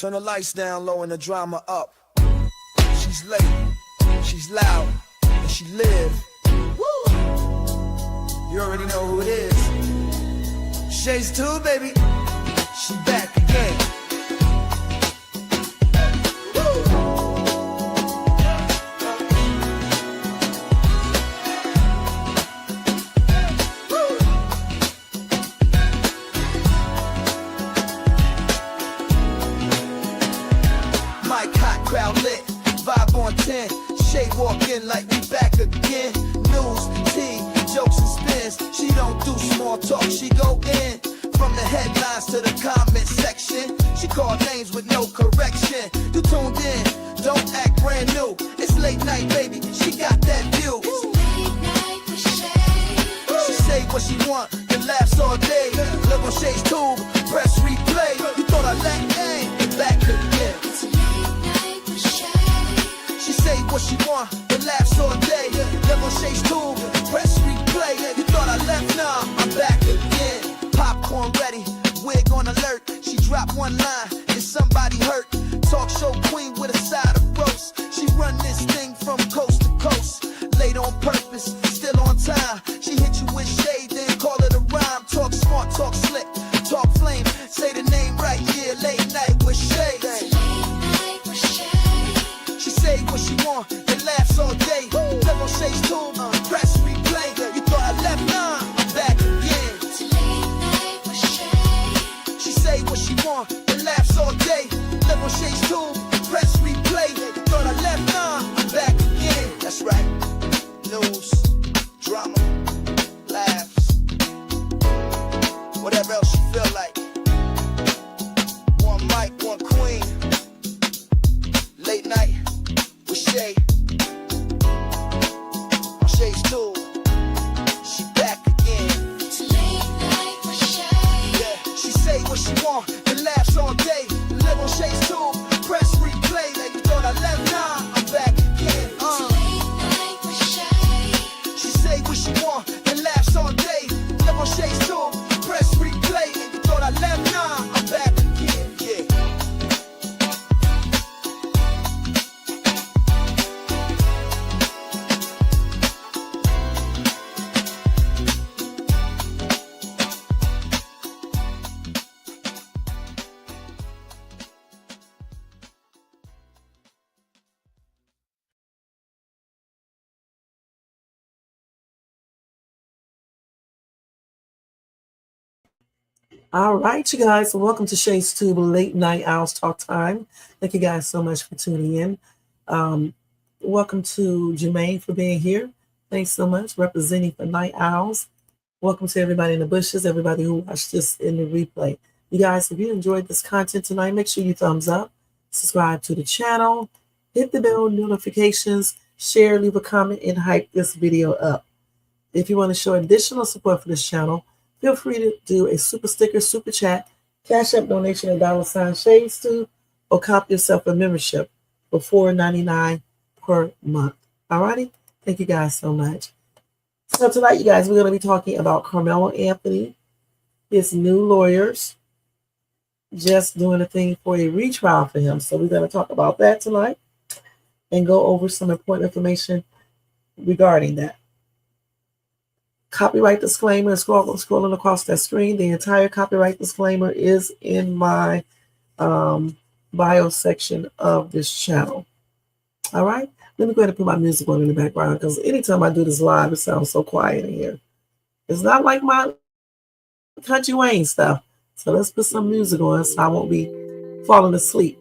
Turn the lights down low and the drama up. She's late, she's loud, and she live. Woo! You already know who it is. Shades 2, baby. She back again. Crowd lit, vibe on 10. Shay walk in like we back again. News, tea, jokes and spins. She don't do small talk, she go in. From the headlines to the comment section. She call names with no correction. You tuned in, don't act brand new. It's late night, baby, she got that view. It's late night with Shay. She say what she want, and laughs all day. Live on Shay's tube, press replay. You thought I lacked aim, back again. It's late night with Shay. She say what she want, and laughs all day. Live on Shay's tube, press replay. You thought I left, nah, I'm back again. Popcorn ready, wig on alert. She dropped one line, is somebody hurt? Talk show queen with a side of roast. She run this thing from coast to coast. Late on purpose, still on time. She hit you with shade, then call it a rhyme. Talk smart, talk slick, talk flame. Say the name right here, late night with Shay. It's late night with Shay. She say what she want, and laughs all day. Live on Shay's tube, press replay. You thought I left, nah, I'm back again. It's late night with Shay. She say what she want, and laughs all day. Live on Shay's tube, press replay. You thought I left, nah, I'm back again. That's right. News, drama, laughs, whatever else you feel like. One mic, one queen. Late night with Shay. On Shay's tube, she back again. It's late night with Shay. Yeah, she say what she want and laughs all day. Live on Shay's tube, press replay. Like you thought I left, nah, I'm back again. It's late night with Shay. She say what she want and laughs all day. Live on Shay's tube, press replay. Like you thought I left, nah, I'm back again. Yeah. All right, you guys, welcome to Shay's Tube Late Night Owls Talk Time. Thank you guys so much for tuning in. Welcome to Jermaine for being here. Thanks so much, representing for Night Owls. Welcome to everybody in the bushes, everybody who watched this in the replay. You guys, if you enjoyed this content tonight, make sure you thumbs up, subscribe to the channel, hit the bell notifications, share, leave a comment, and hype this video up. If you want to show additional support for this channel, feel free to do a super sticker, super chat, cash app donation at $Shades Tube, or cop yourself a membership for $4.99 per month. Alrighty? Thank you guys so much. So tonight, you guys, we're going to be talking about Karmelo Anthony, his new lawyers, just doing a thing for a retrial for him. So we're going to talk about that tonight and go over some important information regarding that. Copyright disclaimer, scrolling across that screen. The entire copyright disclaimer is in my bio section of this channel. All right, let me go ahead and put my music on in the background, because anytime I do this live, it sounds so quiet in here. It's not like my country Wayne stuff. So let's put some music on so I won't be falling asleep.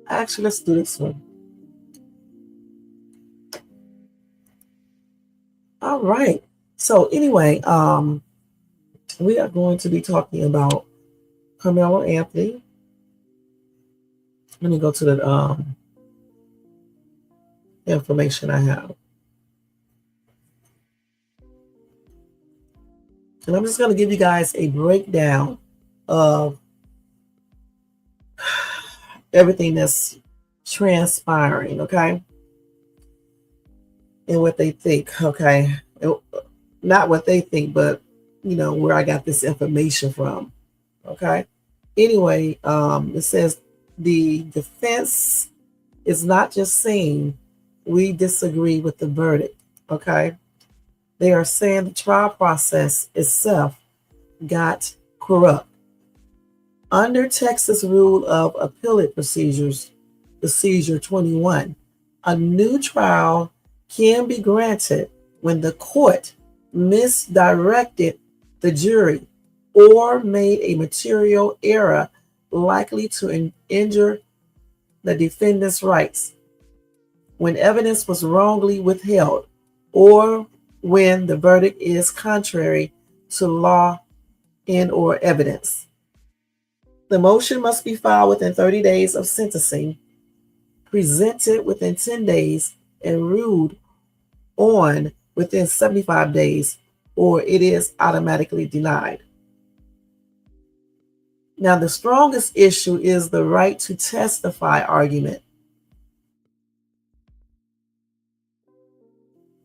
Actually, let's do this one. All right. So anyway, we are going to be talking about Karmelo Anthony. Let me go to the information I have. And I'm just going to give you guys a breakdown of everything that's transpiring, okay? And what they think, okay? Not what they think, but, you know, where I got this information from, okay? Anyway, it says the defense is not just saying we disagree with the verdict. Okay. They are saying the trial process itself got corrupt. Under Texas Rule of Appellate Procedures, Procedure 21, a new trial can be granted when the court misdirected the jury or made a material error likely to injure the defendant's rights, when evidence was wrongly withheld, or when the verdict is contrary to law and or evidence. The motion must be filed within 30 days of sentencing, presented within 10 days, and ruled on within 75 days, or it is automatically denied. Now, the strongest issue is the right to testify argument.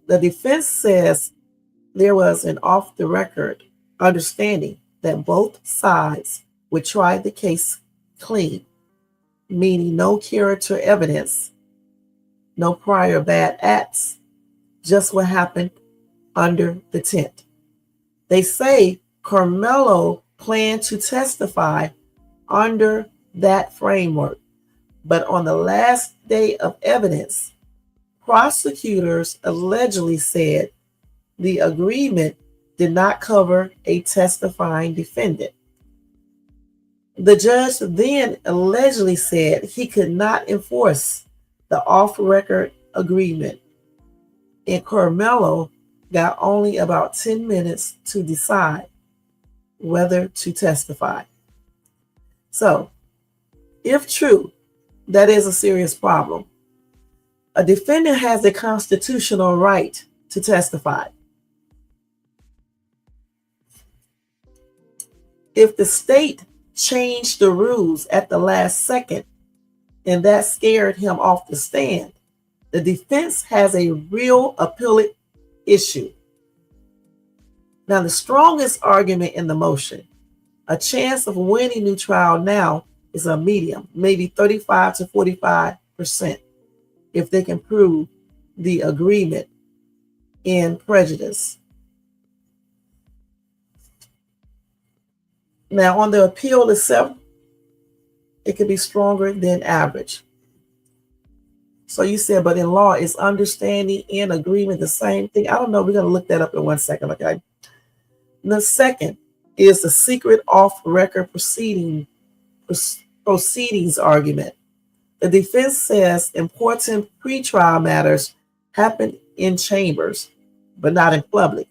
The defense says there was an off-the-record understanding that both sides would try the case clean, meaning no character evidence, no prior bad acts, just what happened under the tent. They say Karmelo planned to testify under that framework, but on the last day of evidence, prosecutors allegedly said the agreement did not cover a testifying defendant. The judge then allegedly said he could not enforce the off-record agreement, and Karmelo got only about 10 minutes to decide whether to testify. So, if true, that is a serious problem. A defendant has a constitutional right to testify. If the state changed the rules at the last second and that scared him off the stand, the defense has a real appellate issue. Now, the strongest argument in the motion, a chance of winning new trial now, is a medium, maybe 35 to 45%, if they can prove the agreement in prejudice. Now, on the appeal itself, it could be stronger than average. So you said, but in law, is understanding and agreement the same thing? I don't know. We're going to look that up in 1 second, okay? And the second is the secret off-record proceedings argument. The defense says important pretrial matters happen in chambers, but not in public.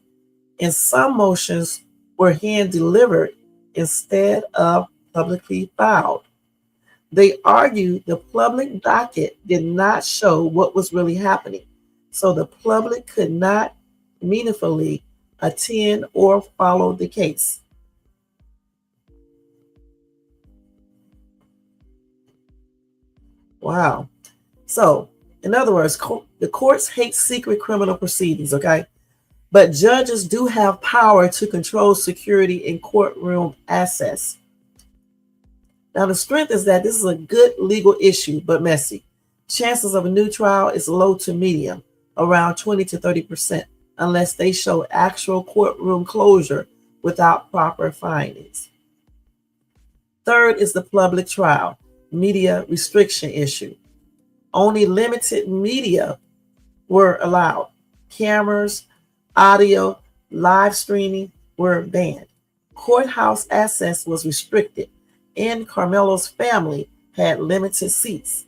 And some motions were hand-delivered instead of publicly filed. They argue the public docket did not show what was really happening, so the public could not meaningfully attend or follow the case. Wow. So, in other words, the courts hate secret criminal proceedings, okay? But judges do have power to control security in courtroom access. Now, the strength is that this is a good legal issue, but messy. Chances of a new trial is low to medium, around 20 to 30%, unless they show actual courtroom closure without proper findings. Third is the public trial, media restriction issue. Only limited media were allowed. Cameras, audio, live streaming were banned. Courthouse access was restricted, and Karmelo's family had limited seats.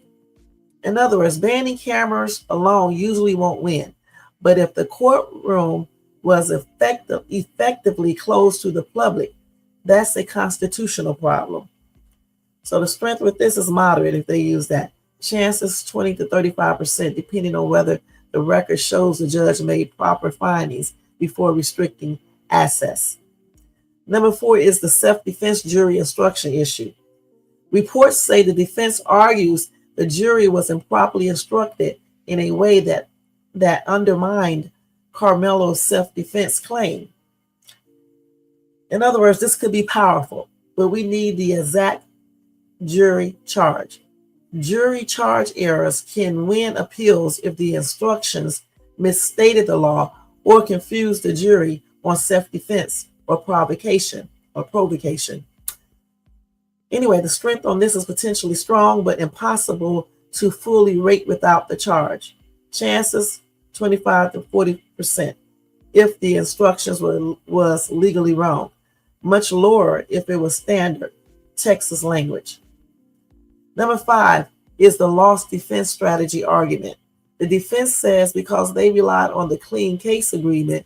In other words, banning cameras alone usually won't win, but if the courtroom was effectively closed to the public, that's a constitutional problem. So the strength with this is moderate if they use that. Chances 20 to 35%, depending on whether the record shows the judge made proper findings before restricting access. Number 4 is the self-defense jury instruction issue. Reports say the defense argues the jury was improperly instructed in a way that undermined Karmelo's self-defense claim. In other words, this could be powerful, but we need the exact jury charge. Jury charge errors can win appeals if the instructions misstated the law or confused the jury on self-defense or provocation. Anyway, the strength on this is potentially strong but impossible to fully rate without the charge. Chances 25 to 40% if the instructions was legally wrong. Much lower if it was standard Texas language. Number 5 is the lost defense strategy argument. The defense says because they relied on the clean case agreement,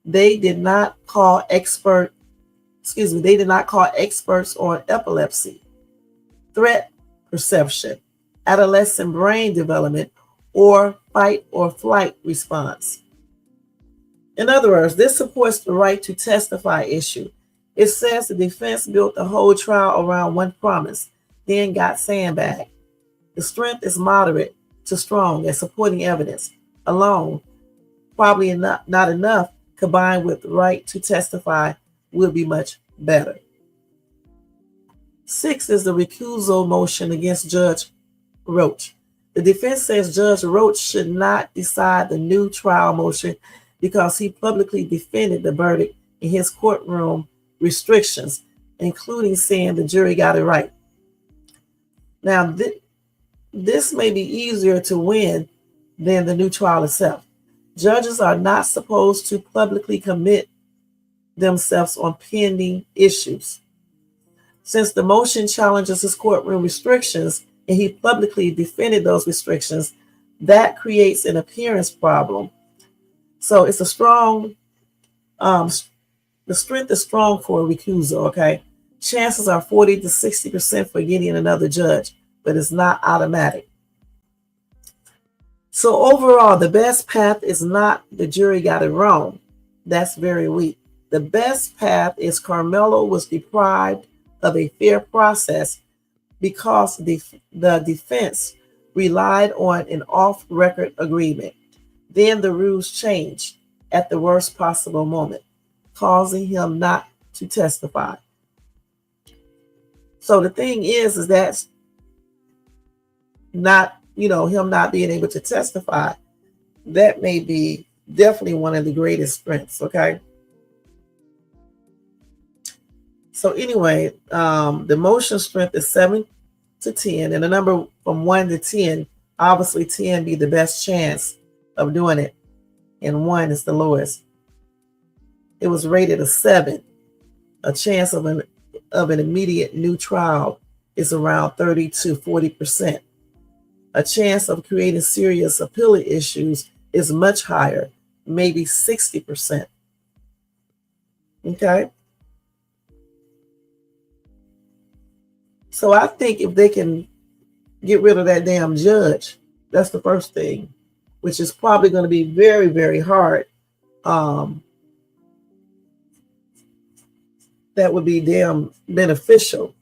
they did not call experts on epilepsy, threat perception, adolescent brain development, or fight or flight response. In other words, this supports the right to testify issue. It says the defense built the whole trial around one promise, then got sandbagged. The strength is moderate to strong as supporting evidence alone, probably not enough, combined with the right to testify will be much better. 6 is the recusal motion against Judge Roach. The defense says Judge Roach should not decide the new trial motion because he publicly defended the verdict in his courtroom restrictions, including saying the jury got it right. Now, this may be easier to win than the new trial itself. Judges are not supposed to publicly commit themselves on pending issues. Since the motion challenges his courtroom restrictions and he publicly defended those restrictions, that creates an appearance problem. So it's a strong, the strength is strong for a recusal, okay? Chances are 40 to 60% for getting another judge, but it's not automatic. So overall, the best path is not the jury got it wrong. That's very weak. The best path is Karmelo was deprived of a fair process because the defense relied on an off-record agreement. Then the rules changed at the worst possible moment, causing him not to testify. So the thing is that's not, him not being able to testify. That may be definitely one of the greatest strengths, okay? So anyway, the motion strength is 7 to 10, and the number from 1 to 10, obviously 10 be the best chance of doing it, and 1 is the lowest. It was rated a 7. A chance of an immediate new trial is around 30 to 40%. A chance of creating serious appeal issues is much higher, maybe 60%. Okay? So I think if they can get rid of that damn judge, that's the first thing, which is probably going to be very, very hard. That would be damn beneficial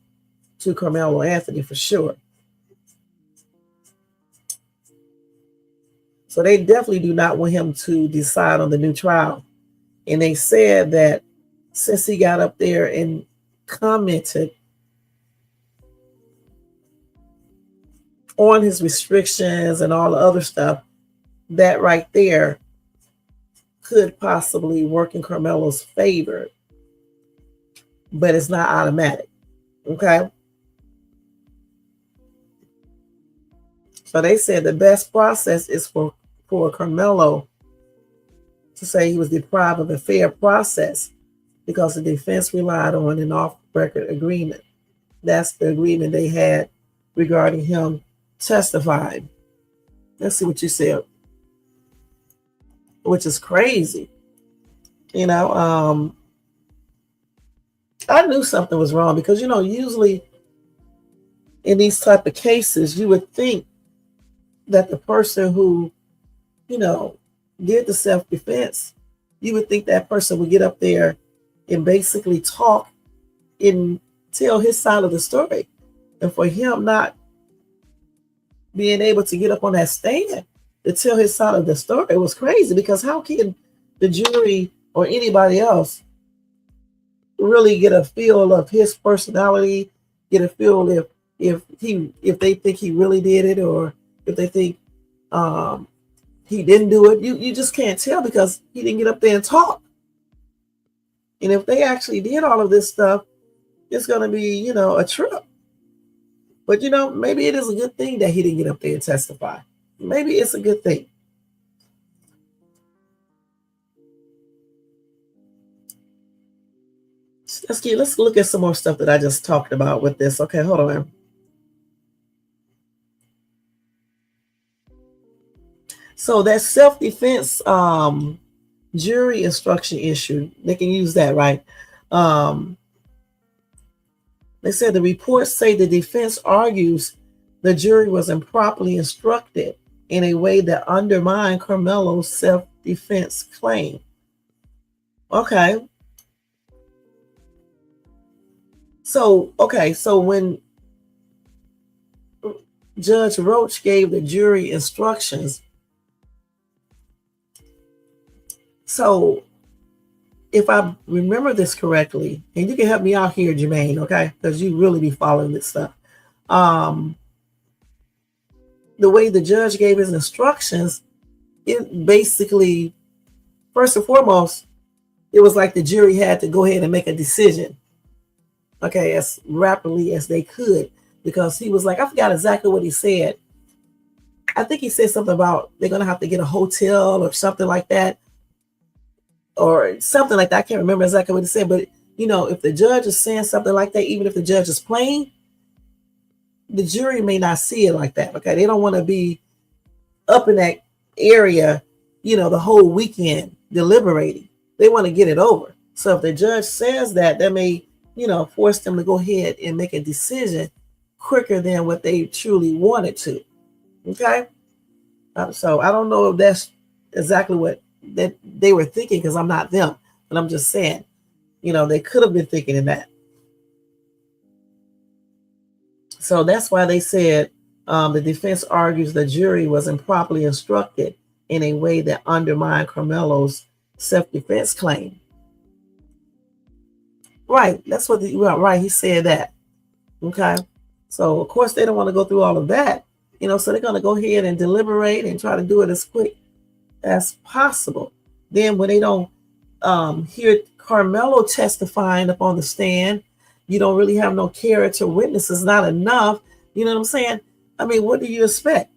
to Karmelo Anthony for sure. So they definitely do not want him to decide on the new trial. And they said that since he got up there and commented on his restrictions and all the other stuff, that right there could possibly work in Karmelo's favor, but it's not automatic. Okay. So they said the best process is for Karmelo to say he was deprived of a fair process because the defense relied on an off-record agreement. That's the agreement they had regarding him testifying. Let's see what you said, which is crazy. I knew something was wrong because, usually in these type of cases, you would think that the person who, did the self-defense, you would think that person would get up there and basically talk and tell his side of the story. And for him not being able to get up on that stand to tell his side of the story, it was crazy because how can the jury or anybody else really get a feel of his personality, get a feel if they think he really did it, or if they think um, he didn't do it. You just can't tell because he didn't get up there and talk. And if they actually did all of this stuff, it's going to be, a trip. But, maybe it is a good thing that he didn't get up there and testify. Maybe it's a good thing. Let's look at some more stuff that I just talked about with this. Okay, hold on. So that self-defense jury instruction issue, they can use that, right? They said the reports say the defense argues the jury was improperly instructed in a way that undermined Karmelo's self-defense claim. Okay. So when Judge Roach gave the jury instructions, so if I remember this correctly, and you can help me out here, Jermaine, okay? Because you really be following this stuff. The way the judge gave his instructions, it basically, first and foremost, it was like the jury had to go ahead and make a decision, okay, as rapidly as they could, because he was like, I forgot exactly what he said. I think he said something about they're going to have to get a hotel or something like that. Or something like that. I can't remember exactly what he said, but if the judge is saying something like that, even if the judge is playing, the jury may not see it like that. Okay, they don't want to be up in that area, the whole weekend deliberating. They want to get it over. So if the judge says that may, force them to go ahead and make a decision quicker than what they truly wanted to. Okay, so I don't know if that's exactly what that they were thinking, because I'm not them, but I'm just saying, they could have been thinking in that. So that's why they said the defense argues the jury was improperly instructed in a way that undermined Karmelo's self-defense claim. Right, that's what right. He said that. Okay, so of course they don't want to go through all of that, so they're going to go ahead and deliberate and try to do it as quick as possible. Then when they don't hear Karmelo testifying up on the stand, you don't really have no character witnesses, not enough. You know what I'm saying? I mean, what do you expect?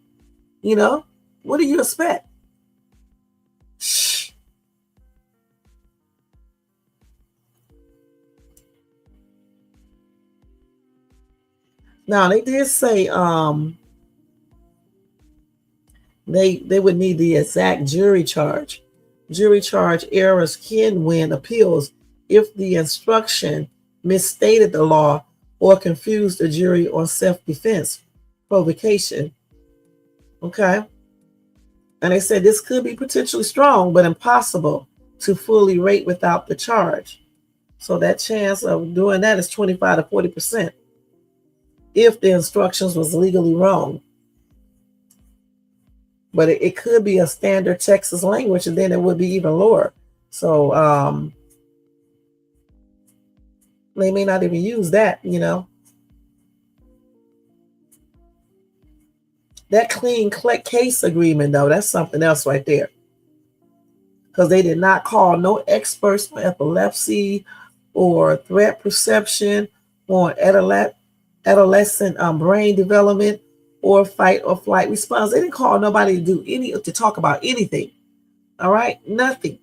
What do you expect? Shh. Now they did say they would need the exact jury charge. Jury charge errors can win appeals if the instruction misstated the law or confused the jury on self-defense provocation. Okay. And they said this could be potentially strong, but impossible to fully rate without the charge. So that chance of doing that is 25 to 40% if the instructions was legally wrong. But it could be a standard Texas language, and then it would be even lower. So they may not even use that, That clean case agreement, though, that's something else right there. Because they did not call no experts for epilepsy or threat perception or adolescent brain development or fight or flight response. They didn't call nobody to talk about anything. All right, nothing.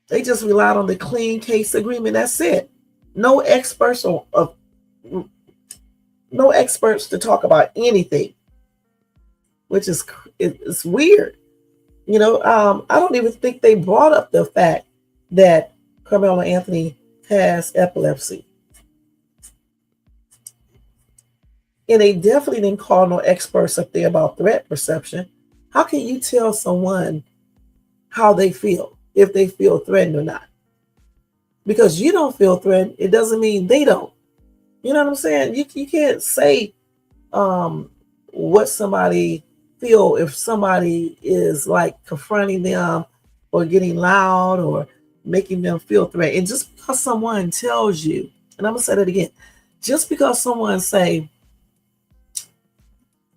They just relied on the clean case agreement. That's it. No experts no experts to talk about anything, which is it's weird. I don't even think they brought up the fact that Karmelo Anthony has epilepsy. And they definitely didn't call no experts up there about threat perception. How can you tell someone how they feel, if they feel threatened or not? Because you don't feel threatened, it doesn't mean they don't. You know what I'm saying? You can't say what somebody feel if somebody is like confronting them or getting loud or making them feel threatened. And just because someone tells you And I'm gonna say that again. Just because someone say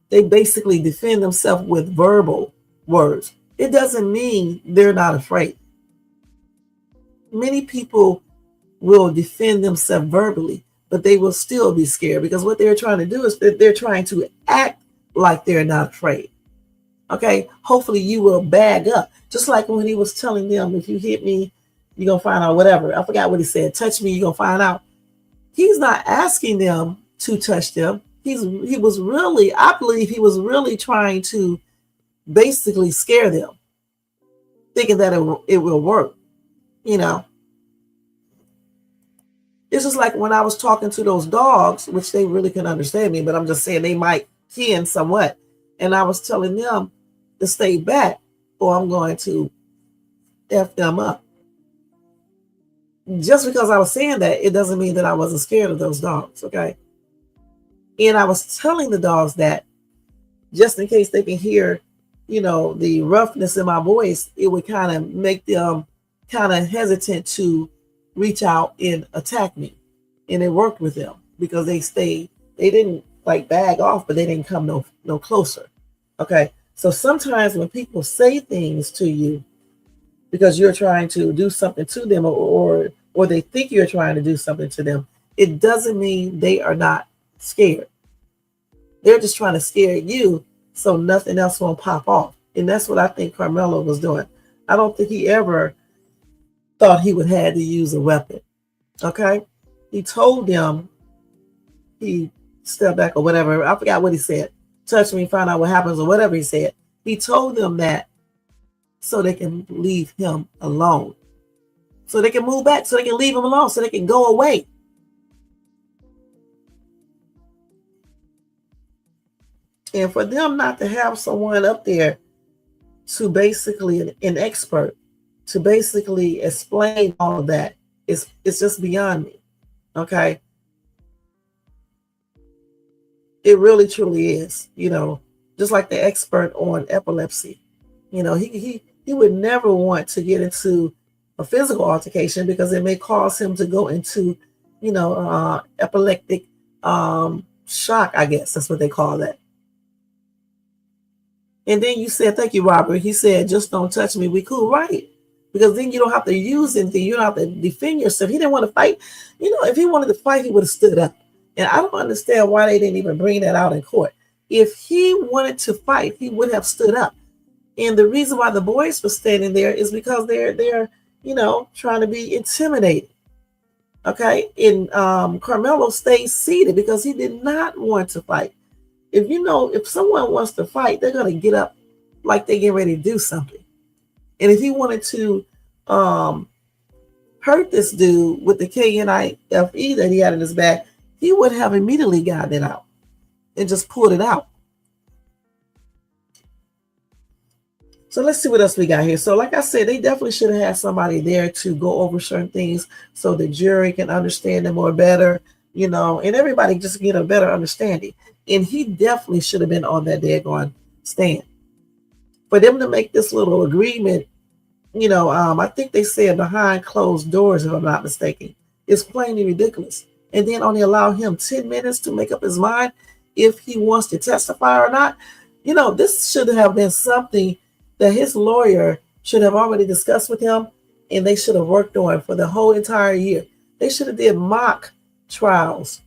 they basically defend themselves with verbal words, it doesn't mean they're not afraid. Many people will defend themselves verbally, but they will still be scared because what they're trying to do is that they're trying to act like they're not afraid. Okay, hopefully you will bag up. Just like when he was telling them, if you hit me, you're going to find out whatever. I forgot what he said. Touch me, you're going to find out. He's not asking them to touch them. He was really, I believe he was really trying to basically scare them, thinking that it will work. You know, it's just like when I was talking to those dogs, which they really couldn't understand me, but I'm just saying they might can somewhat. And I was telling them to stay back or I'm going to F them up. Just because I was saying that, it doesn't mean that I wasn't scared of those dogs, okay? And I was telling the dogs that just in case they can hear, the roughness in my voice, it would kind of make them kind of hesitant to reach out and attack me. And it worked with them because they didn't like bag off, but they didn't come no closer. Okay. So sometimes when people say things to you because you're trying to do something to them or they think you're trying to do something to them, it doesn't mean they are not scared. They're just trying to scare you so nothing else won't pop off. And that's what I think Karmelo was doing. I don't think he ever thought he would have to use a weapon. Okay? He told them, he stepped back or whatever. I forgot what he said. Touch me, find out what happens or whatever he said. He told them that so they can leave him alone. So they can move back, so they can leave him alone, so they can go away. And for them not to have someone up there to basically an expert to basically explain all of that, it's just beyond me. Okay. It really truly is, just like the expert on epilepsy. He would never want to get into a physical altercation because it may cause him to go into, epileptic shock, I guess that's what they call that. And then you said, thank you, Robert. He said, just don't touch me. We cool, right? Because then you don't have to use anything. You don't have to defend yourself. He didn't want to fight. If he wanted to fight, he would have stood up. And I don't understand why they didn't even bring that out in court. If he wanted to fight, he would have stood up. And the reason why the boys were standing there is because they're trying to be intimidated. Okay. And Karmelo stayed seated because he did not want to fight. If someone wants to fight, they're going to get up like they get ready to do something. And if he wanted to hurt this dude with the KNIFE that he had in his bag, he would have immediately gotten it out and just pulled it out. So let's see what else we got here. So like I said, they definitely should have had somebody there to go over certain things so the jury can understand them more better, and everybody just get a better understanding. And he definitely should have been on that daggone stand. For them to make this little agreement, I think they said behind closed doors, if I'm not mistaken, is plainly ridiculous. And then only allow him 10 minutes to make up his mind if he wants to testify or not. This should have been something that his lawyer should have already discussed with him, and they should have worked on for the whole entire year. They should have did mock trials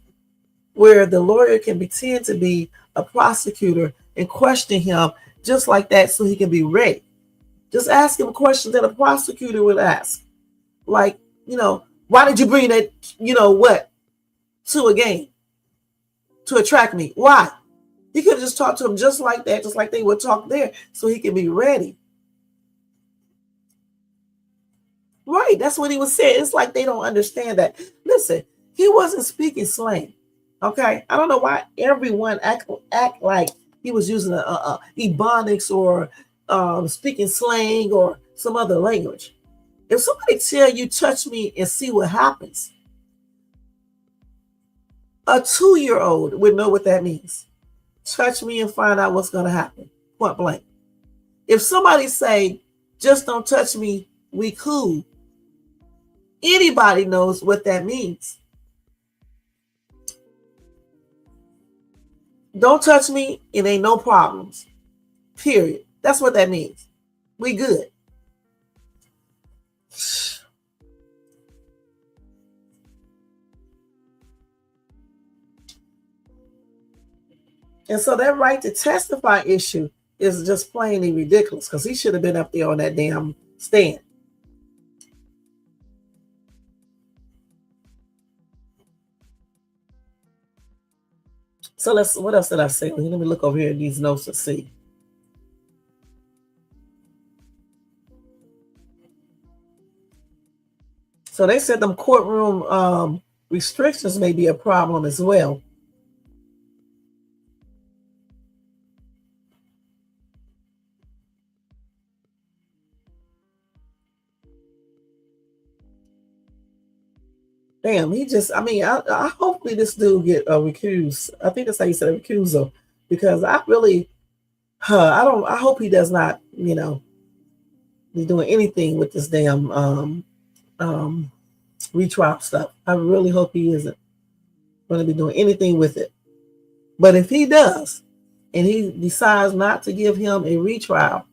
where the lawyer can pretend to be a prosecutor and question him just like that so he can be ready. Just ask him questions that a prosecutor would ask. Like, why did you bring that, to a game? To attract me? Why? He could have just talked to him just like that, just like they would talk there, so he can be ready. Right, that's what he was saying. It's like they don't understand that. Listen, he wasn't speaking slang. Okay, I don't know why everyone act like he was using a ebonics or speaking slang or some other language. If somebody tell you touch me and see what happens, a 2-year-old would know what that means. Touch me and find out what's going to happen. Point blank. If somebody say, just don't touch me, we cool. Anybody knows what that means. Don't touch me. It ain't no problems. Period. That's what that means. We good. And so that right to testify issue is just plainly ridiculous because he should have been up there on that damn stand. So what else did I say? Let me look over here at these notes to see. So they said them courtroom restrictions may be a problem as well. Damn, I hopefully this dude get recused. I think that's how you said a recusal, because I hope he does not, be doing anything with this damn retrial stuff. I really hope he isn't going to be doing anything with it. But if he does, and he decides not to give him a retrial,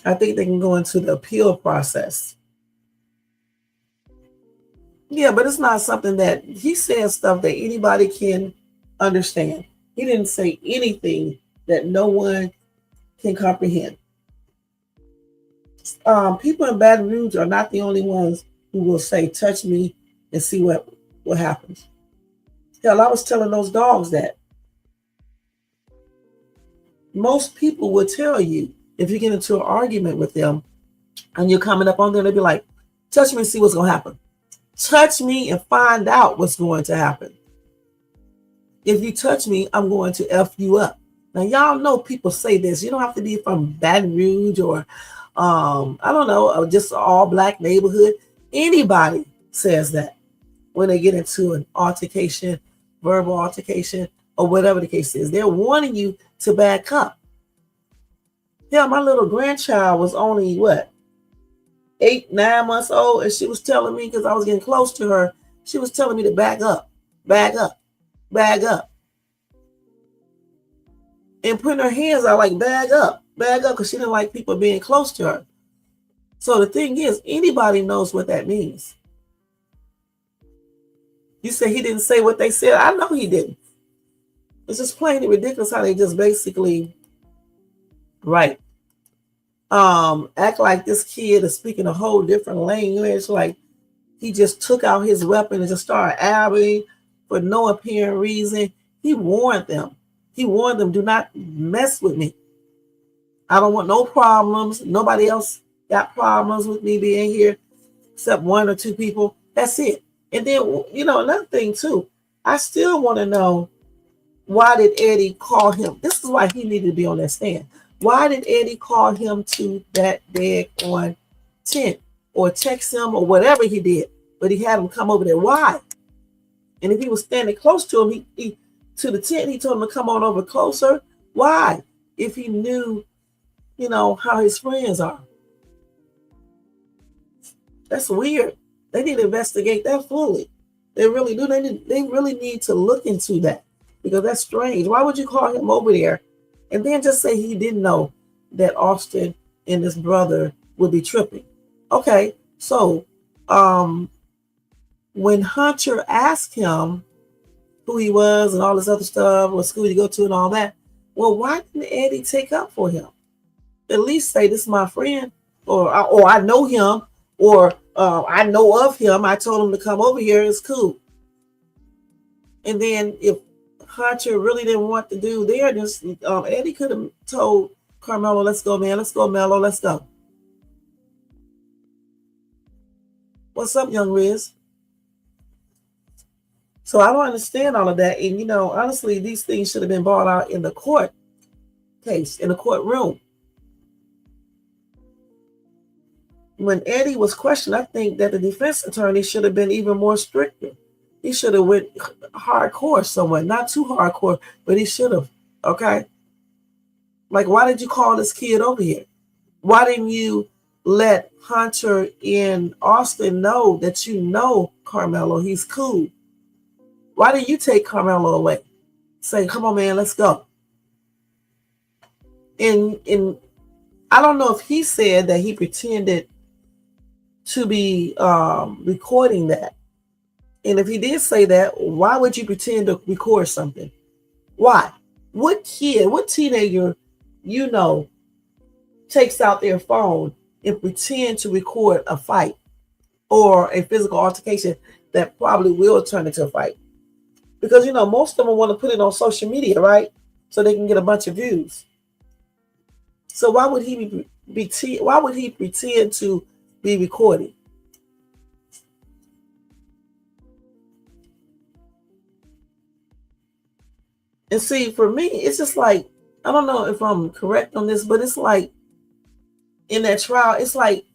I think they can go into the appeal process. Yeah, but it's not something that he says stuff that anybody can understand. He didn't say anything that no one can comprehend. People in Baton Rouge are not the only ones who will say, touch me and see what happens. Hell, I was telling those dogs that. Most people will tell you, if you get into an argument with them and you're coming up on them, they'll be like, touch me and see what's going to happen. Touch me and find out what's going to happen. If you touch me, I'm going to F you up. Now, y'all know people say this. You don't have to be from Baton Rouge or, I don't know, just an all-black neighborhood. Anybody says that when they get into an altercation, verbal altercation, or whatever the case is. They're warning you to back up. Yeah, my little grandchild was only, 8, 9 months old, and she was telling me, because I was getting close to her, she was telling me to back up, back up, back up. And putting her hands out like, back up, because she didn't like people being close to her. So the thing is, anybody knows what that means. You say he didn't say what they said. I know he didn't. It's just plain and ridiculous how they just basically, act like this kid is speaking a whole different language, like he just took out his weapon and just started abbing for no apparent reason. He warned them. Do not mess with me. I don't want no problems. Nobody else got problems with me being here except 1 or 2 people. That's it. And then, another thing too, I still want to know, why did Eddie call him? This is why he needed to be on that stand. Why did Eddie call him to that daggone tent or text him or whatever he did? But he had him come over there. Why? And if he was standing close to him, he to the tent, he told him to come on over closer. Why? If he knew, how his friends are. That's weird. They need to investigate that fully. They really do. They really need to look into that, because that's strange. Why would you call him over there and then just say he didn't know that Austin and his brother would be tripping? Okay, so when Hunter asked him who he was and all this other stuff, what school he go to and all that, well, why didn't Eddie take up for him? At least say, this is my friend, or I know him, or I know of him. I told him to come over here. It's cool. And then if Hunter really didn't want to do there, just Eddie could have told Karmelo, let's go, man. Let's go, Mello. Let's go. What's up, young Riz? So I don't understand all of that. And, honestly, these things should have been brought out in the court case, in the courtroom. When Eddie was questioned, I think that the defense attorney should have been even more stricter. He should have went hardcore somewhere, not too hardcore, but he should have. Okay. Like, why did you call this kid over here? Why didn't you let Hunter in Austin know that you know Karmelo? He's cool. Why did you take Karmelo away? say, come on, man, let's go. And I don't know if he said that he pretended to be recording that. And if he did say that, why would you pretend to record something? Why? What kid, what teenager, takes out their phone and pretend to record a fight or a physical altercation that probably will turn into a fight? Because, most of them want to put it on social media, right? So they can get a bunch of views. So why would he pretend to be recording? And see, for me, it's just like, I don't know if I'm correct on this, but it's like in that trial, it's like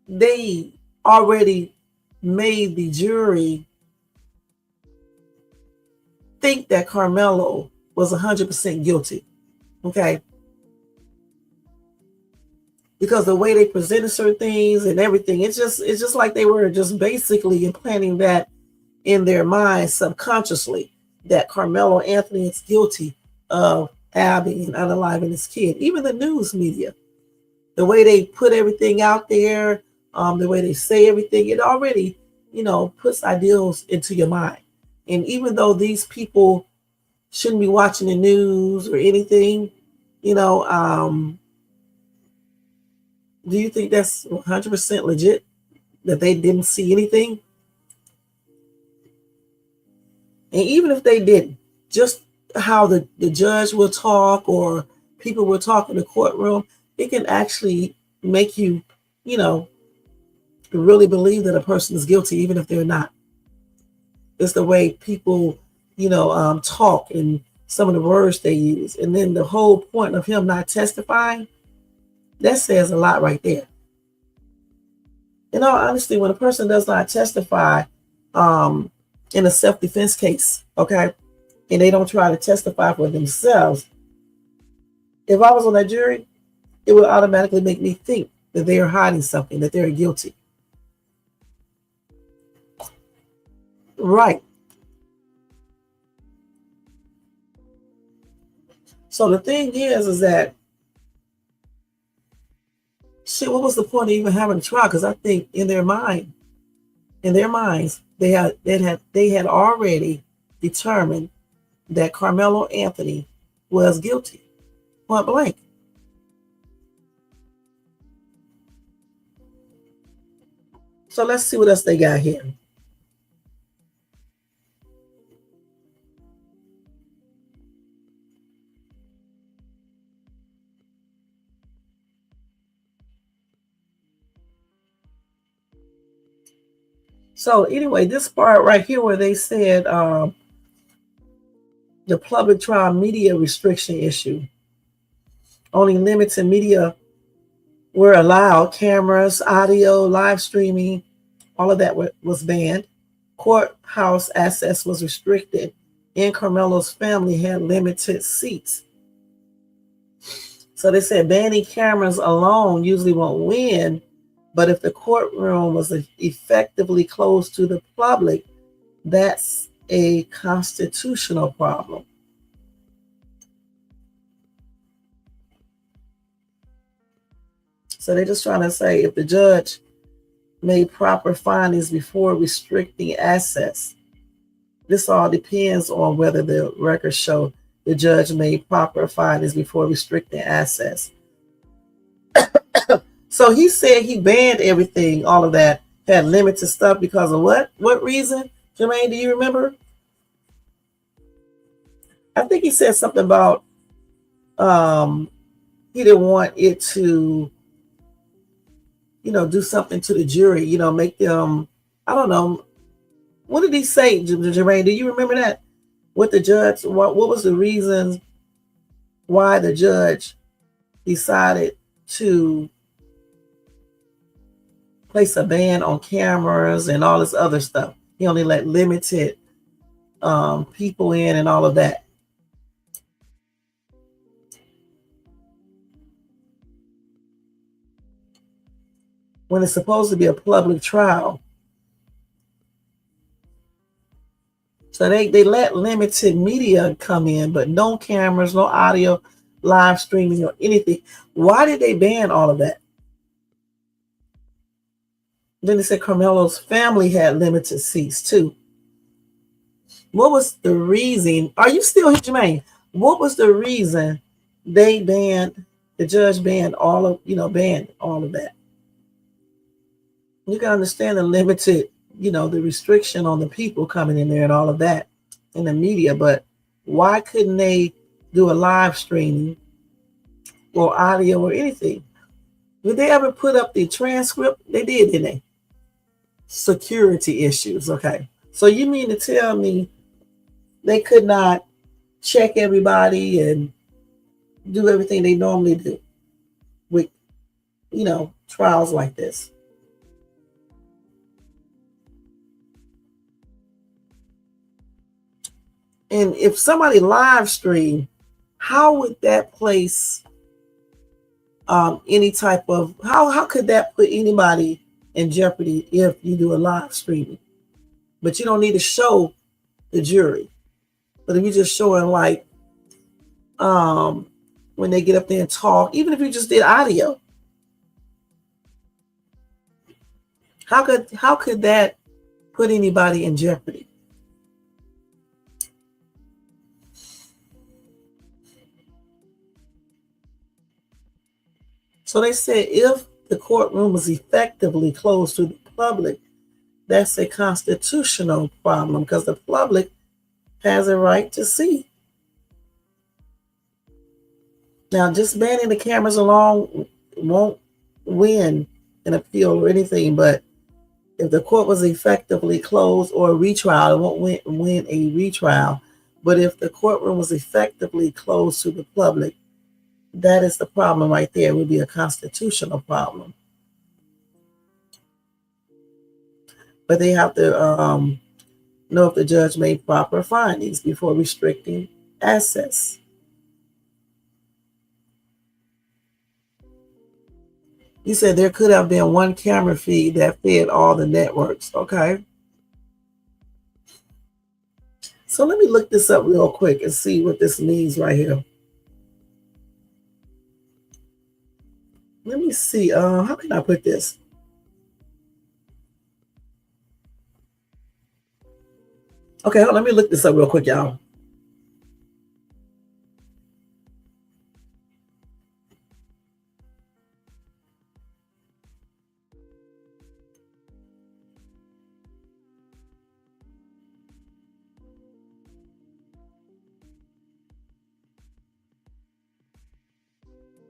they already made the jury think that Karmelo was 100% guilty. Okay. Because the way they presented certain things and everything, it's just like they were just basically implanting that in their minds subconsciously, that Karmelo Anthony is guilty of Abby and unaliving his kid. Even the news media, the way they put everything out there, the way they say everything, it already, puts ideals into your mind. And even though these people shouldn't be watching the news or anything, do you think that's 100% legit that they didn't see anything? And even if they didn't, just how the judge will talk or people will talk in the courtroom, it can actually make you, really believe that a person is guilty, even if they're not. It's the way people, talk and some of the words they use. And then the whole point of him not testifying, that says a lot right there. In all honesty, when a person does not testify in a self-defense case, okay, and they don't try to testify for themselves, if I was on that jury, it would automatically make me think that they are hiding something, that they're guilty. Right. So the thing is that, shit, what was the point of even having a trial? Because I think in their minds, they had already determined that Karmelo Anthony was guilty, point blank. So let's see what else they got here. So anyway, this part right here where they said the public trial media restriction issue. Only limited media were allowed. Cameras, audio, live streaming, all of that was banned. Courthouse access was restricted, and Carmelo's family had limited seats. So they said banning cameras alone usually won't win, but if the courtroom was effectively closed to the public, that's a constitutional problem. So they're just trying to say if the judge made proper findings before restricting access. This all depends on whether the records show the judge made proper findings before restricting access. So he said he banned everything, all of that, had limited stuff because of what? What reason? Jermaine, do you remember? I think he said something about he didn't want it to, do something to the jury, make them, I don't know. What did he say, Jermaine? Do you remember that? What the judge, what was the reasons why the judge decided to place a ban on cameras and all this other stuff? He only let limited people in and all of that. When it's supposed to be a public trial. So they let limited media come in, but no cameras, no audio, live streaming or anything. Why did they ban all of that? Then they said Carmelo's family had limited seats too. What was the reason? Are you still here, Jermaine? What was the reason they banned, the judge banned all of, banned all of that? You can understand the limited, the restriction on the people coming in there and all of that in the media, but why couldn't they do a live streaming or audio or anything? Did they ever put up the transcript? They did, didn't they? Security issues. Okay. So you mean to tell me they could not check everybody and do everything they normally do with, trials like this? And if somebody live stream, how would that place any type of, how could that put anybody in jeopardy if you do a live streaming? But you don't need to show the jury. But if you just showing like when they get up there and talk, even if you just did audio, how could that put anybody in jeopardy? So they said if the courtroom was effectively closed to the public, that's a constitutional problem because the public has a right to see. Now, just banning the cameras alone won't win an appeal or anything, but if the court was effectively closed or a retrial, it won't win a retrial. But if the courtroom was effectively closed to the public, that is the problem right there. It would be a constitutional problem. But they have to know if the judge made proper findings before restricting access. You said there could have been one camera feed that fed all the networks. Okay. So let me look this up real quick and see what this means right here. Let me see. How can I put this? Okay, let me look this up real quick, y'all.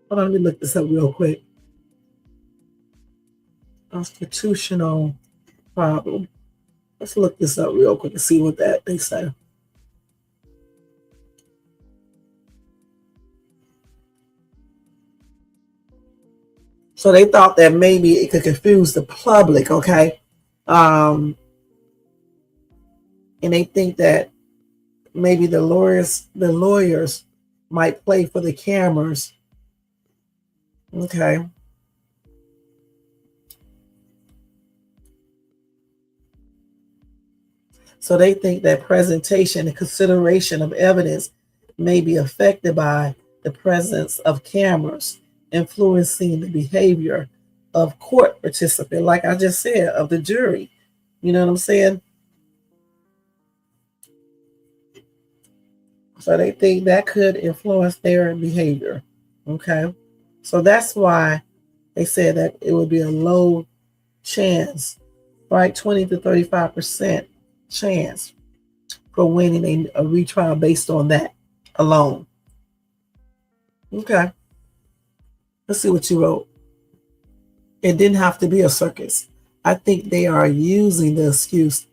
Hold on, let me look this up real quick. Constitutional problem. Let's look this up real quick and see what that they say. So they thought that maybe it could confuse the public, okay? And they think that maybe the lawyers might play for the cameras. Okay. So they think that presentation and consideration of evidence may be affected by the presence of cameras influencing the behavior of court participant, like I just said, of the jury. You know what I'm saying? So they think that could influence their behavior. Okay. So that's why they said that it would be a low chance, right? 20 to 35% chance for winning a retrial based on that alone. Okay. Let's see what you wrote. It didn't have to be a circus. I think they are using the excuse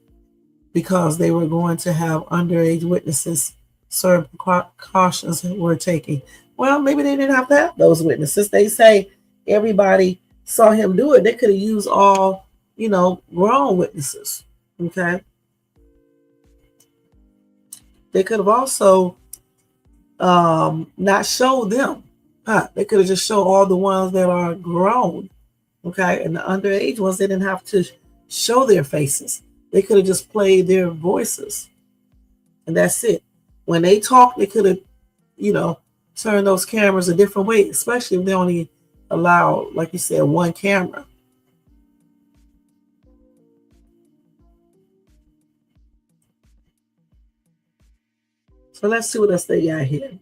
because they were going to have underage witnesses. Certain precautions were taken. Well, maybe they didn't have to have those witnesses. They say everybody saw him do it. They could have used all, grown witnesses. Okay. They could have also not showed them. They could have just showed all the ones that are grown. Okay. And the underage ones, they didn't have to show their faces. They could have just played their voices. And that's it. When they talk, they could have, you know, turned those cameras a different way, especially if they only allow, like you said, one camera. So let's see what else they got here.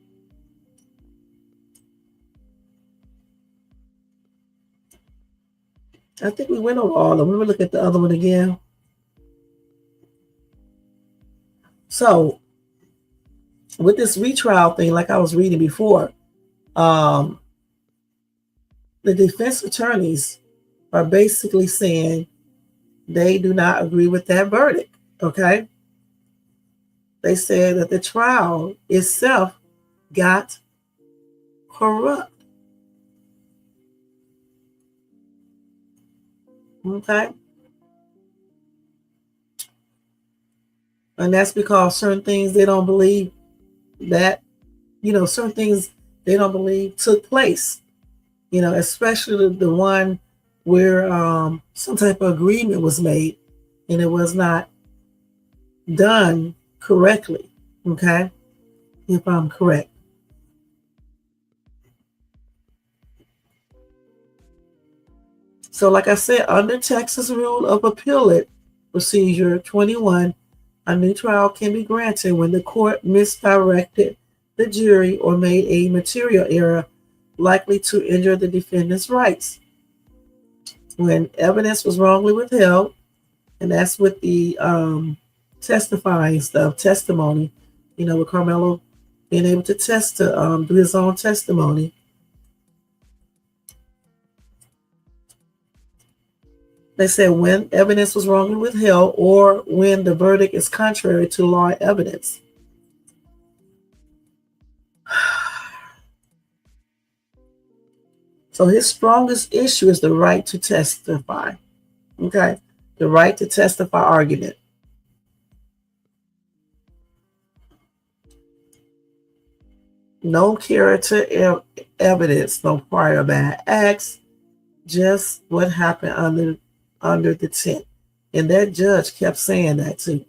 I think we went over all of them. Let me look at the other one again. So with this retrial thing, like I was reading before, the defense attorneys are basically saying they do not agree with that verdict. Okay. They said that the trial itself got corrupt. Okay. And that's because certain things they don't believe that, certain things they don't believe took place, especially the one where some type of agreement was made and it was not done correctly. Okay. If I'm correct. So like I said, under Texas Rule of Appellate Procedure 21, a new trial can be granted when the court misdirected the jury or made a material error likely to injure the defendant's rights. When evidence was wrongly withheld, and that's with the testifying stuff, testimony, with Karmelo being able to do his own testimony. They said when evidence was wrongly withheld or when the verdict is contrary to law and evidence. So his strongest issue is the right to testify. Okay. The right to testify argument. No character evidence, no prior bad acts, just what happened under the tent. And that judge kept saying that too.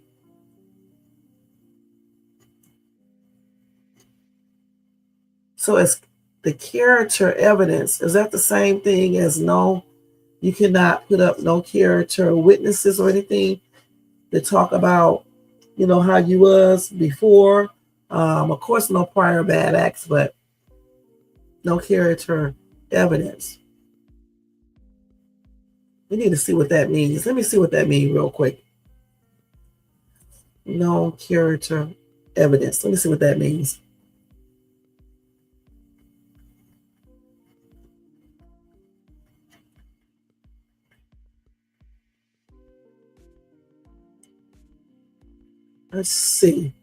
So it's the character evidence. Is that the same thing as no, you cannot put up no character witnesses or anything to talk about, how you was before? Of course, no prior bad acts, but no character evidence. We need to see what that means. Let me see what that means real quick. No character evidence. Let me see what that means. Let's see.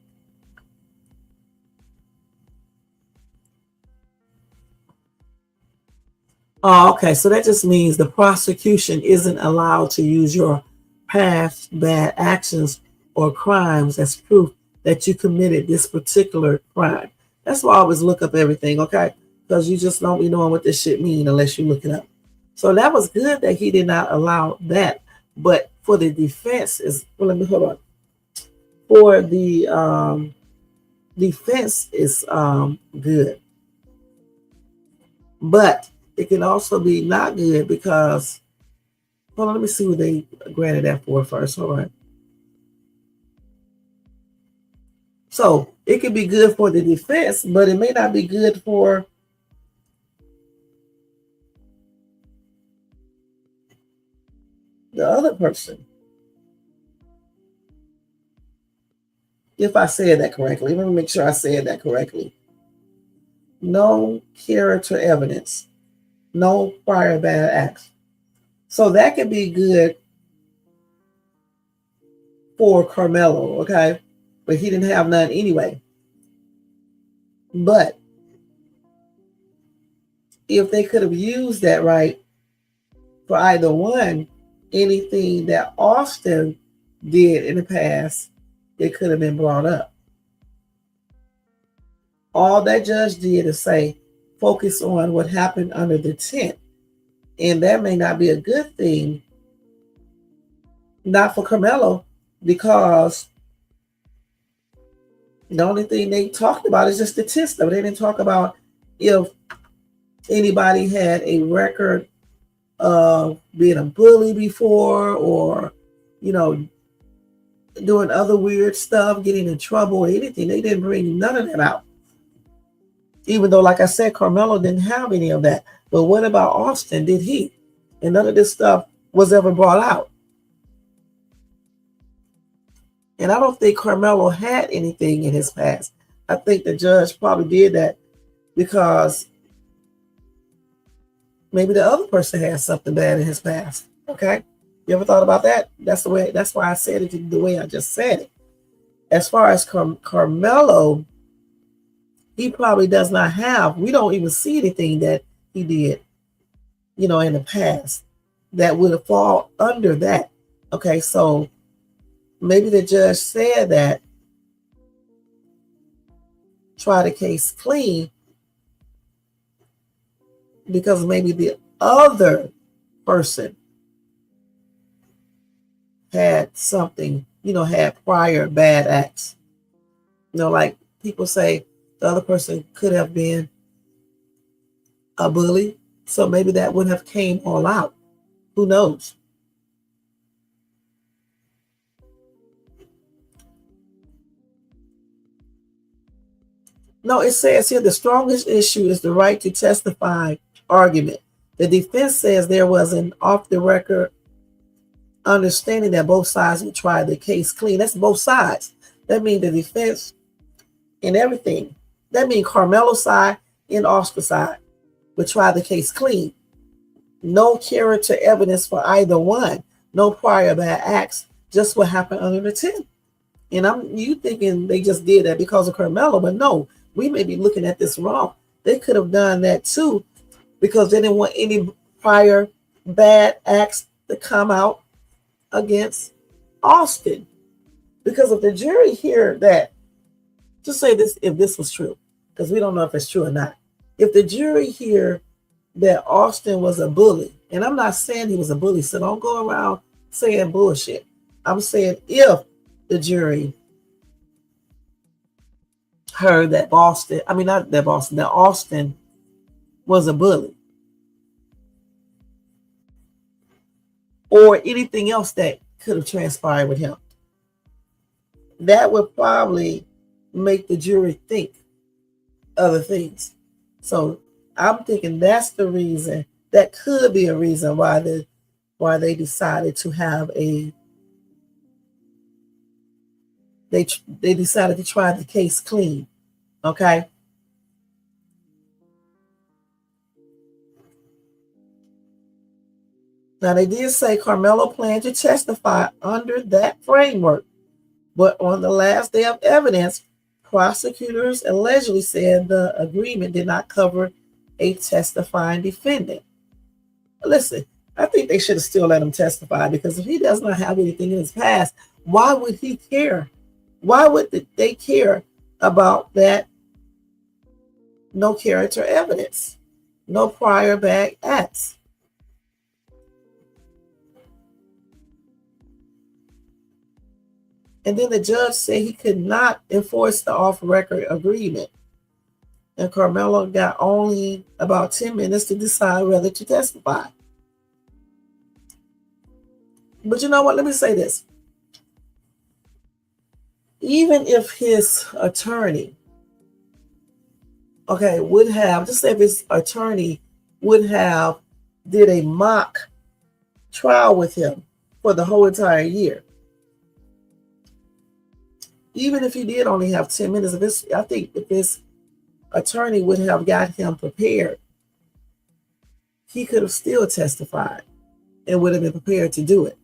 Oh, okay. So that just means the prosecution isn't allowed to use your past bad actions or crimes as proof that you committed this particular crime. That's why I always look up everything, okay? Because you just don't be knowing what this shit mean unless you look it up. So that was good that he did not allow that. But for the defense let me hold on. For the defense is good. But it can also be not good because, hold on, let me see what they granted that for first. All right. So it could be good for the defense, but it may not be good for the other person. If I said that correctly, let me make sure I said that correctly. No character evidence. No prior bad acts. So that could be good for Karmelo, okay? But he didn't have none anyway. But if they could have used that right for either one, anything that Austin did in the past, it could have been brought up. All that judge did is say, focus on what happened under the tent. And that may not be a good thing, not for Karmelo, because The only thing they talked about is just statistics. They didn't talk about if anybody had a record of being a bully before, or, you know, doing other weird stuff, getting in trouble or anything. They didn't bring none of that out. Even though, like I said, Carmelo didn't have any of that. But what about Austin? Did he? And none of this stuff was ever brought out. And I don't think Carmelo had anything in his past. I think the judge probably did that because maybe the other person had something bad in his past. Okay? You ever thought about that? That's why I said it the way I just said it. As far as Carmelo, he probably does not have, we don't even see anything that he did, in the past that would have fall under that. Okay, so maybe the judge said that try the case clean because maybe the other person had something, had prior bad acts. Like people say the other person could have been a bully, so maybe that would have came all out. Who knows? No, it says here the strongest issue is the right to testify argument. The defense says there was an off the record understanding that both sides would try the case clean. That's both sides. That means the defense and everything. That means Carmelo's side and Oscar's side would try the case clean. No character evidence for either one. No prior bad acts. Just what happened under the tent. And you thinking they just did that because of Carmelo, but no, we may be looking at this wrong. They could have done that too because they didn't want any prior bad acts to come out against Austin. Because if the jury hear that, just say this, if this was true, because we don't know if it's true or not. If the jury hear that Austin was a bully, and I'm not saying he was a bully, so don't go around saying bullshit. I'm saying if the jury heard that that Austin was a bully, or anything else that could have transpired with him, that would probably make the jury think other things. So I'm thinking that's the reason. That could be a reason why they decided to have they decided to try the case clean. Okay. Now they did say Carmelo planned to testify under that framework, but on the last day of evidence, prosecutors allegedly said the agreement did not cover a testifying defendant. Listen, I think they should have still let him testify because if he does not have anything in his past, why would he care? Why would they care about that? No character evidence, no prior bad acts. And then the judge said he could not enforce the off-record agreement. And Carmelo got only about 10 minutes to decide whether to testify. But you know what? Let me say this. Even if his attorney, would have, just say if his attorney would have did a mock trial with him for the whole entire year, even if he did only have 10 minutes, I think if his attorney would have got him prepared, he could have still testified and would have been prepared to do it.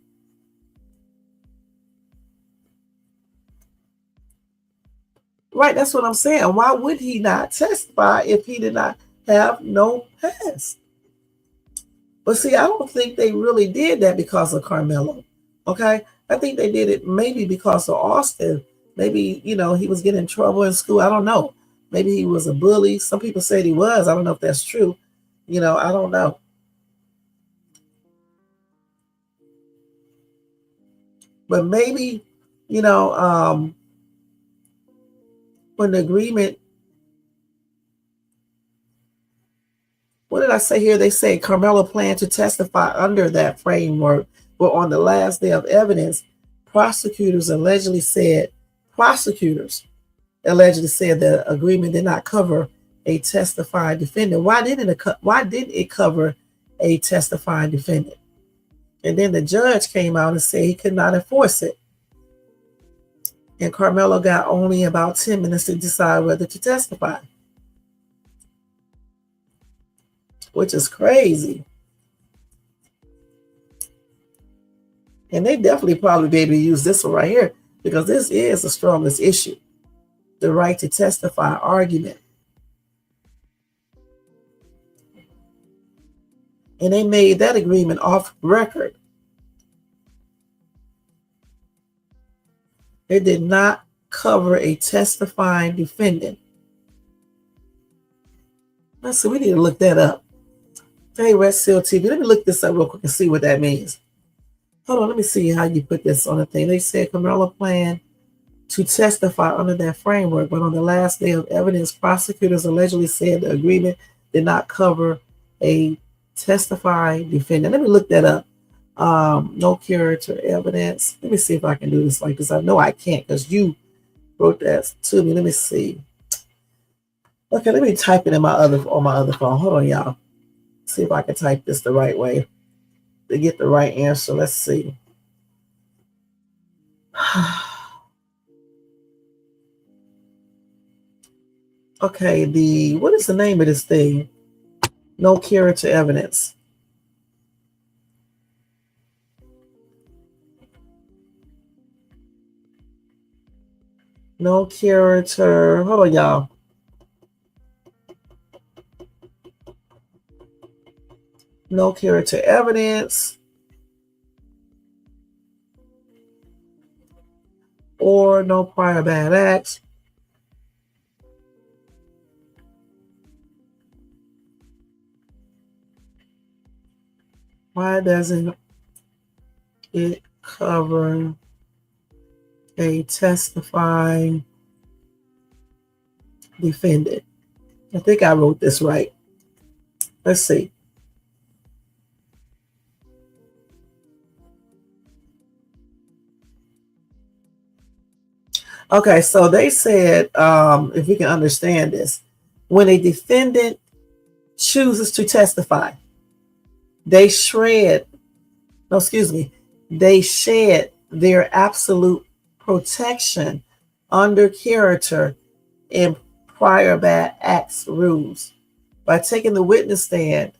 Right, that's what I'm saying. Why would he not testify if he did not have no past? But see, I don't think they really did that because of Carmelo. Okay, I think they did it maybe because of Austin. Maybe, he was getting in trouble in school. I don't know. Maybe he was a bully. Some people said he was. I don't know if that's true. I don't know. But maybe, when the agreement, what did I say here? They say Karmelo planned to testify under that framework, but on the last day of evidence, prosecutors allegedly said the agreement did not cover a testifying defendant. Why didn't it cover a testifying defendant? And then the judge came out and said he could not enforce it. And Karmelo got only about 10 minutes to decide whether to testify, which is crazy. And they definitely probably be able to use this one right here, because this is the strongest issue, the right to testify argument. And they made that agreement off record. It did not cover a testifying defendant. Let's see, we need to look that up. Hey, Retrial TV, let me look this up real quick and see what that means. Hold on, let me see how you put this on the thing. They said Karmelo planned to testify under that framework, but on the last day of evidence, prosecutors allegedly said the agreement did not cover a testifying defendant. Let me look that up. No character evidence. Let me see if I can do this like this. I know I can't because you wrote that to me. Let me see. Okay, let me type it on my other phone. Hold on, y'all. See if I can type this the right way to get the right answer. Let's see. Okay, what is the name of this thing? No character evidence. No character. Hold on, y'all. No character evidence or no prior bad acts. Why doesn't it cover a testifying defendant? I think I wrote this right. Let's see. Okay, so they said, if you can understand this, when a defendant chooses to testify, they shed their absolute protection under character and prior bad acts rules. By taking the witness stand,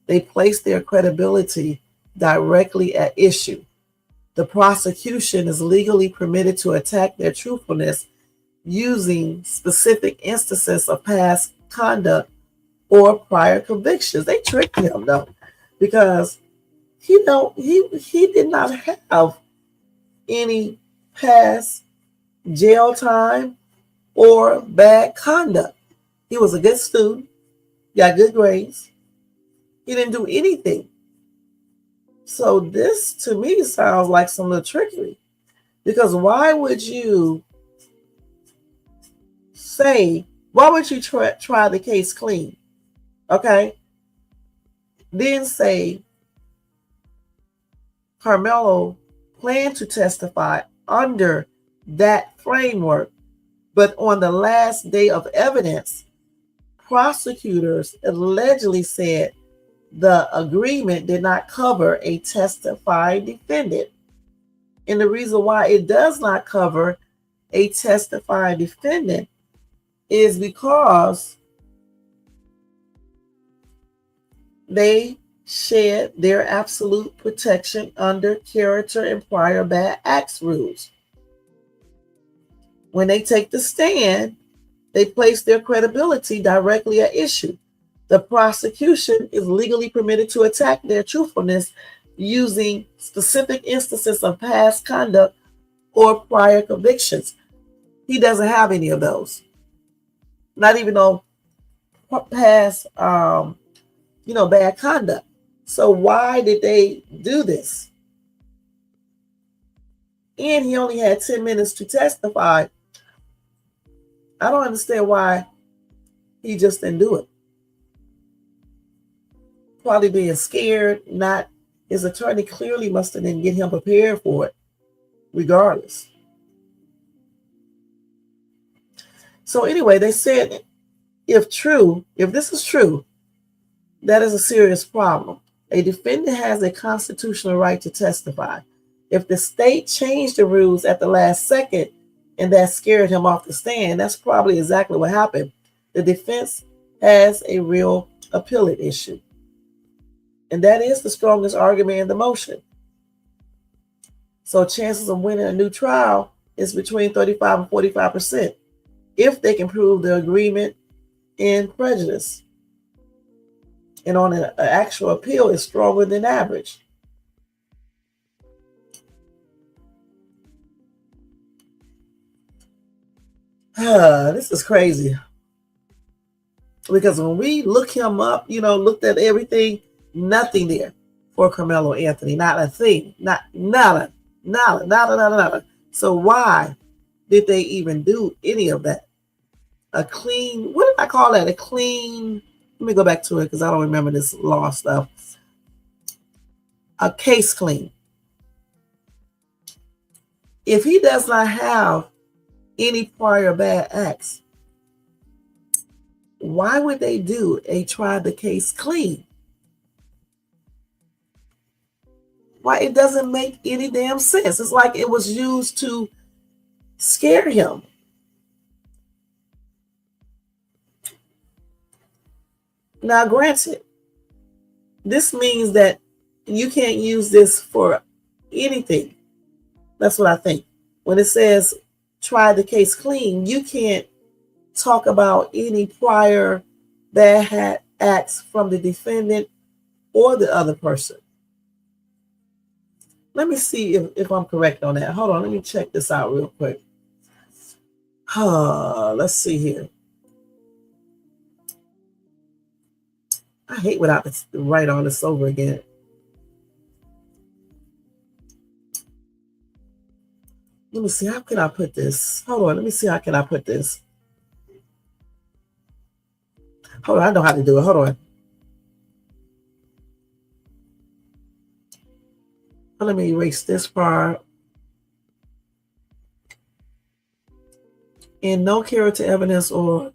they place their credibility directly at issue. The prosecution is legally permitted to attack their truthfulness using specific instances of past conduct or prior convictions. They tricked him though, because he did not have any past jail time or bad conduct. He was a good student, got good grades. He didn't do anything. So this to me sounds like some little trickery, because why would you try the case clean? Okay. Then say Karmelo planned to testify under that framework, but on the last day of evidence, prosecutors allegedly said the agreement did not cover a testifying defendant. And the reason why it does not cover a testifying defendant is because they shed their absolute protection under character and prior bad acts rules. When they take the stand, they place their credibility directly at issue. The prosecution is legally permitted to attack their truthfulness using specific instances of past conduct or prior convictions. He doesn't have any of those. Not even on past, bad conduct. So why did they do this? And he only had 10 minutes to testify. I don't understand why he just didn't do it. Probably being scared, not his attorney clearly must have didn't get him prepared for it, regardless. So anyway, they said if this is true, that is a serious problem. A defendant has a constitutional right to testify. If the state changed the rules at the last second and that scared him off the stand, that's probably exactly what happened. The defense has a real appellate issue. And that is the strongest argument in the motion. So chances of winning a new trial is between 35 and 45% if they can prove the agreement in prejudice. And on an actual appeal, it's stronger than average. This is crazy. Because when we look him up, looked at everything, nothing there for Karmelo Anthony. Not a thing. Nada. So why did they even do any of that? A clean, what did I call that? A clean, let me go back to it because I don't remember this law stuff. A case clean. If he does not have any prior bad acts, why would they do a try the case clean? Why? It doesn't make any damn sense. It's like it was used to scare him. Now, granted, this means that you can't use this for anything. That's what I think. When it says try the case clean, you can't talk about any prior bad acts from the defendant or the other person. Let me see if I'm correct on that. Hold on, let me check this out real quick. Let's see here. I hate when I have to write all this over again. Let me see, how can I put this? Hold on, let me see how can I put this. Hold on, I know how to do it. Hold on. Let me erase this part. In no character evidence or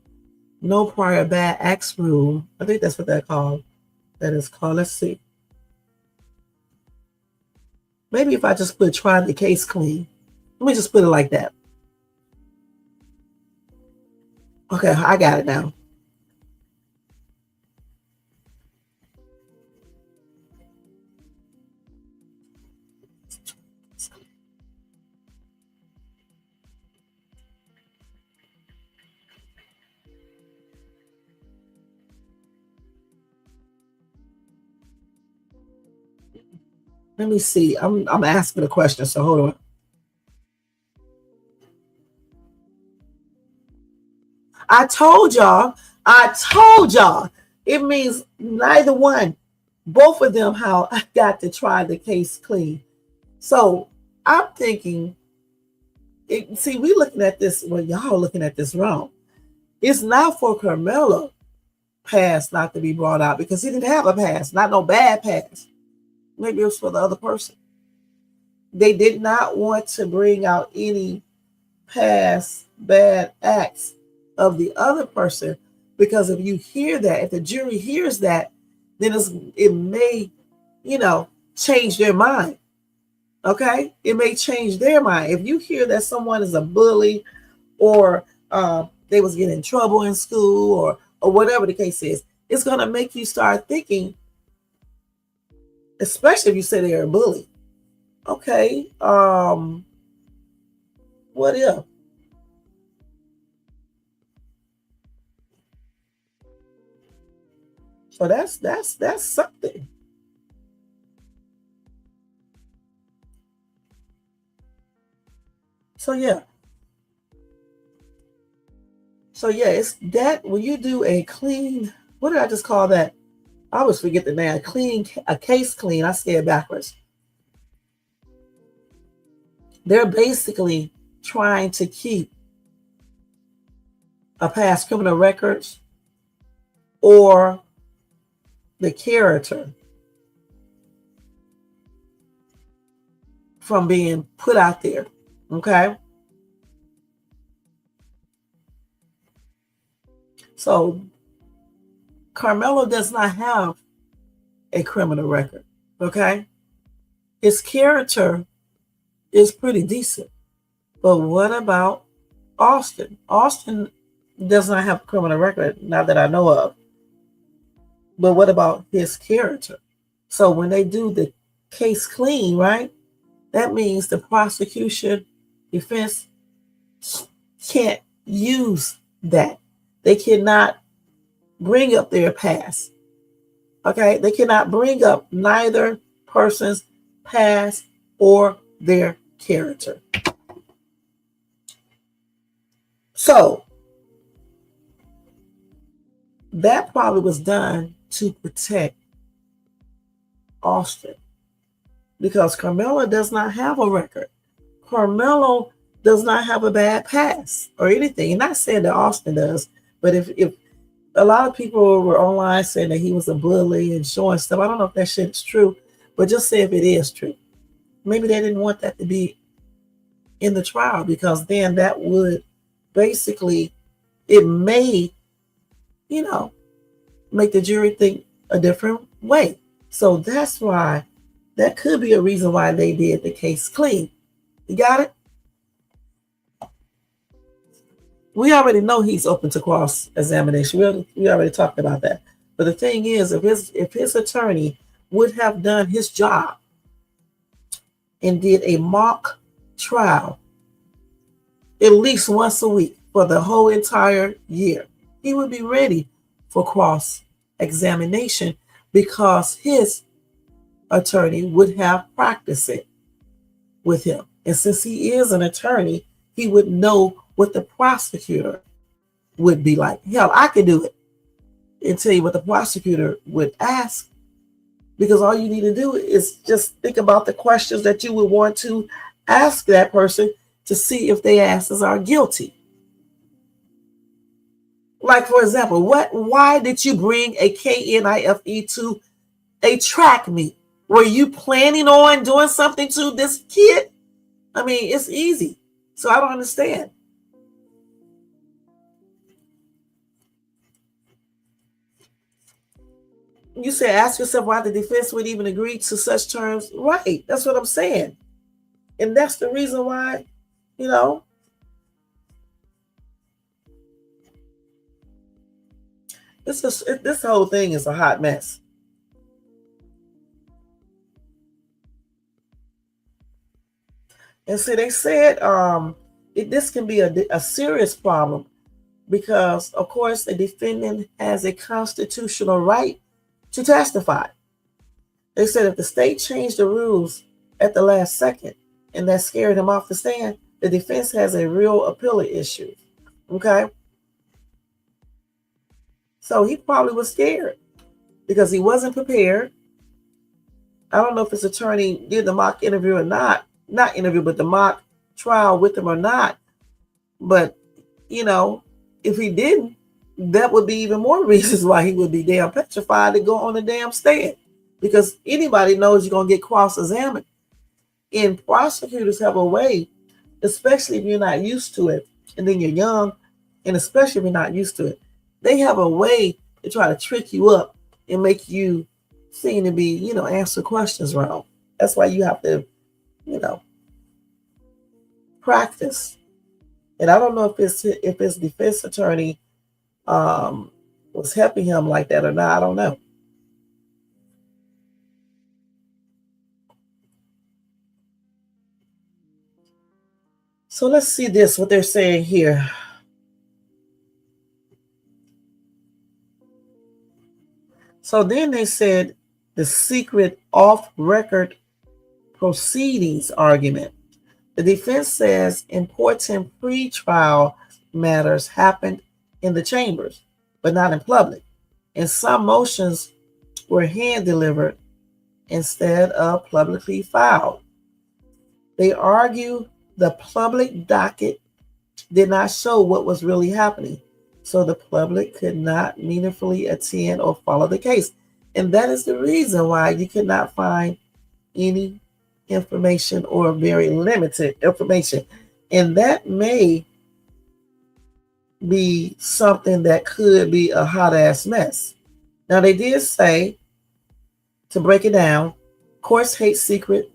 no prior bad acts rule. I think that's what that is called. Let's see. Maybe if I just put try the case clean. Let me just put it like that. Okay, I got it now. Let me see. I'm asking a question, so hold on. I told y'all. It means neither one. Both of them how I got to try the case clean. So I'm thinking, we looking at this, well, y'all looking at this wrong. It's not for Karmelo past not to be brought out because he didn't have a past, not no bad past. Maybe it was for the other person. They did not want to bring out any past bad acts of the other person because if you hear that, if the jury hears that, then it may, change their mind. Okay? It may change their mind. If you hear that someone is a bully or they was getting in trouble in school or whatever the case is, it's going to make you start thinking, especially if you say they're a bully. Okay, what if? So that's something. So yeah. It's that when you do a clean, what did I just call that? I always forget the name. A case clean. I say it backwards. They're basically trying to keep a past criminal records or the character from being put out there. Okay. So Karmelo does not have a criminal record. Okay. His character is pretty decent. But what about Austin? Austin does not have a criminal record, not that I know of. But what about his character? So when they do the case clean, right? That means the prosecution, defense can't use that. They cannot bring up their past. Okay? They cannot bring up neither person's past or their character. So that probably was done to protect Austin because Karmelo does not have a record. Karmelo does not have a bad past or anything. And not saying that Austin does, but if a lot of people were online saying that he was a bully and showing stuff, I don't know if that shit is true, but just say if it is true. Maybe they didn't want that to be in the trial because then that would basically, it may, make the jury think a different way. So that's why, that could be a reason why they did the case clean. You got it? We already know he's open to cross-examination. We already talked about that. But the thing is, if his attorney would have done his job and did a mock trial at least once a week for the whole entire year, he would be ready for cross-examination because his attorney would have practiced it with him. And since he is an attorney, he would know what the prosecutor would be like. Hell, I could do it and tell you what the prosecutor would ask, because all you need to do is just think about the questions that you would want to ask that person to see if their asses are guilty. Like, for example, why did you bring a KNIFE to a track meet? Were you planning on doing something to this kid? I mean, it's easy. So I don't understand. You said, ask yourself why the defense would even agree to such terms. Right. That's what I'm saying. And that's the reason why, this whole thing is a hot mess. And so they said this can be a serious problem because, of course, the defendant has a constitutional right to testify. They said if the state changed the rules at the last second and that scared him off the stand, the defense has a real appellate issue. Okay? So he probably was scared because he wasn't prepared. I don't know if his attorney did the mock interview or not. Not interview, but the mock trial with him or not. But, if he didn't, that would be even more reasons why he would be damn petrified to go on the damn stand. Because anybody knows you're going to get cross-examined. And prosecutors have a way, especially if you're not used to it, and then you're young, and especially if you're not used to it, they have a way to try to trick you up and make you seem to be, answer questions wrong. That's why you have to, practice. And I don't know if his defense attorney was helping him like that or not. I don't know. So let's see what they're saying here. So then they said the secret off-record proceedings argument. The defense says important pre-trial matters happened in the chambers, but not in public. And some motions were hand-delivered instead of publicly filed. They argue the public docket did not show what was really happening. so the public could not meaningfully attend or follow the case. And that is the reason why you could not find any information or very limited information. And that may be something that could be a hot ass mess. Now, they did say, to break it down, courts hate secret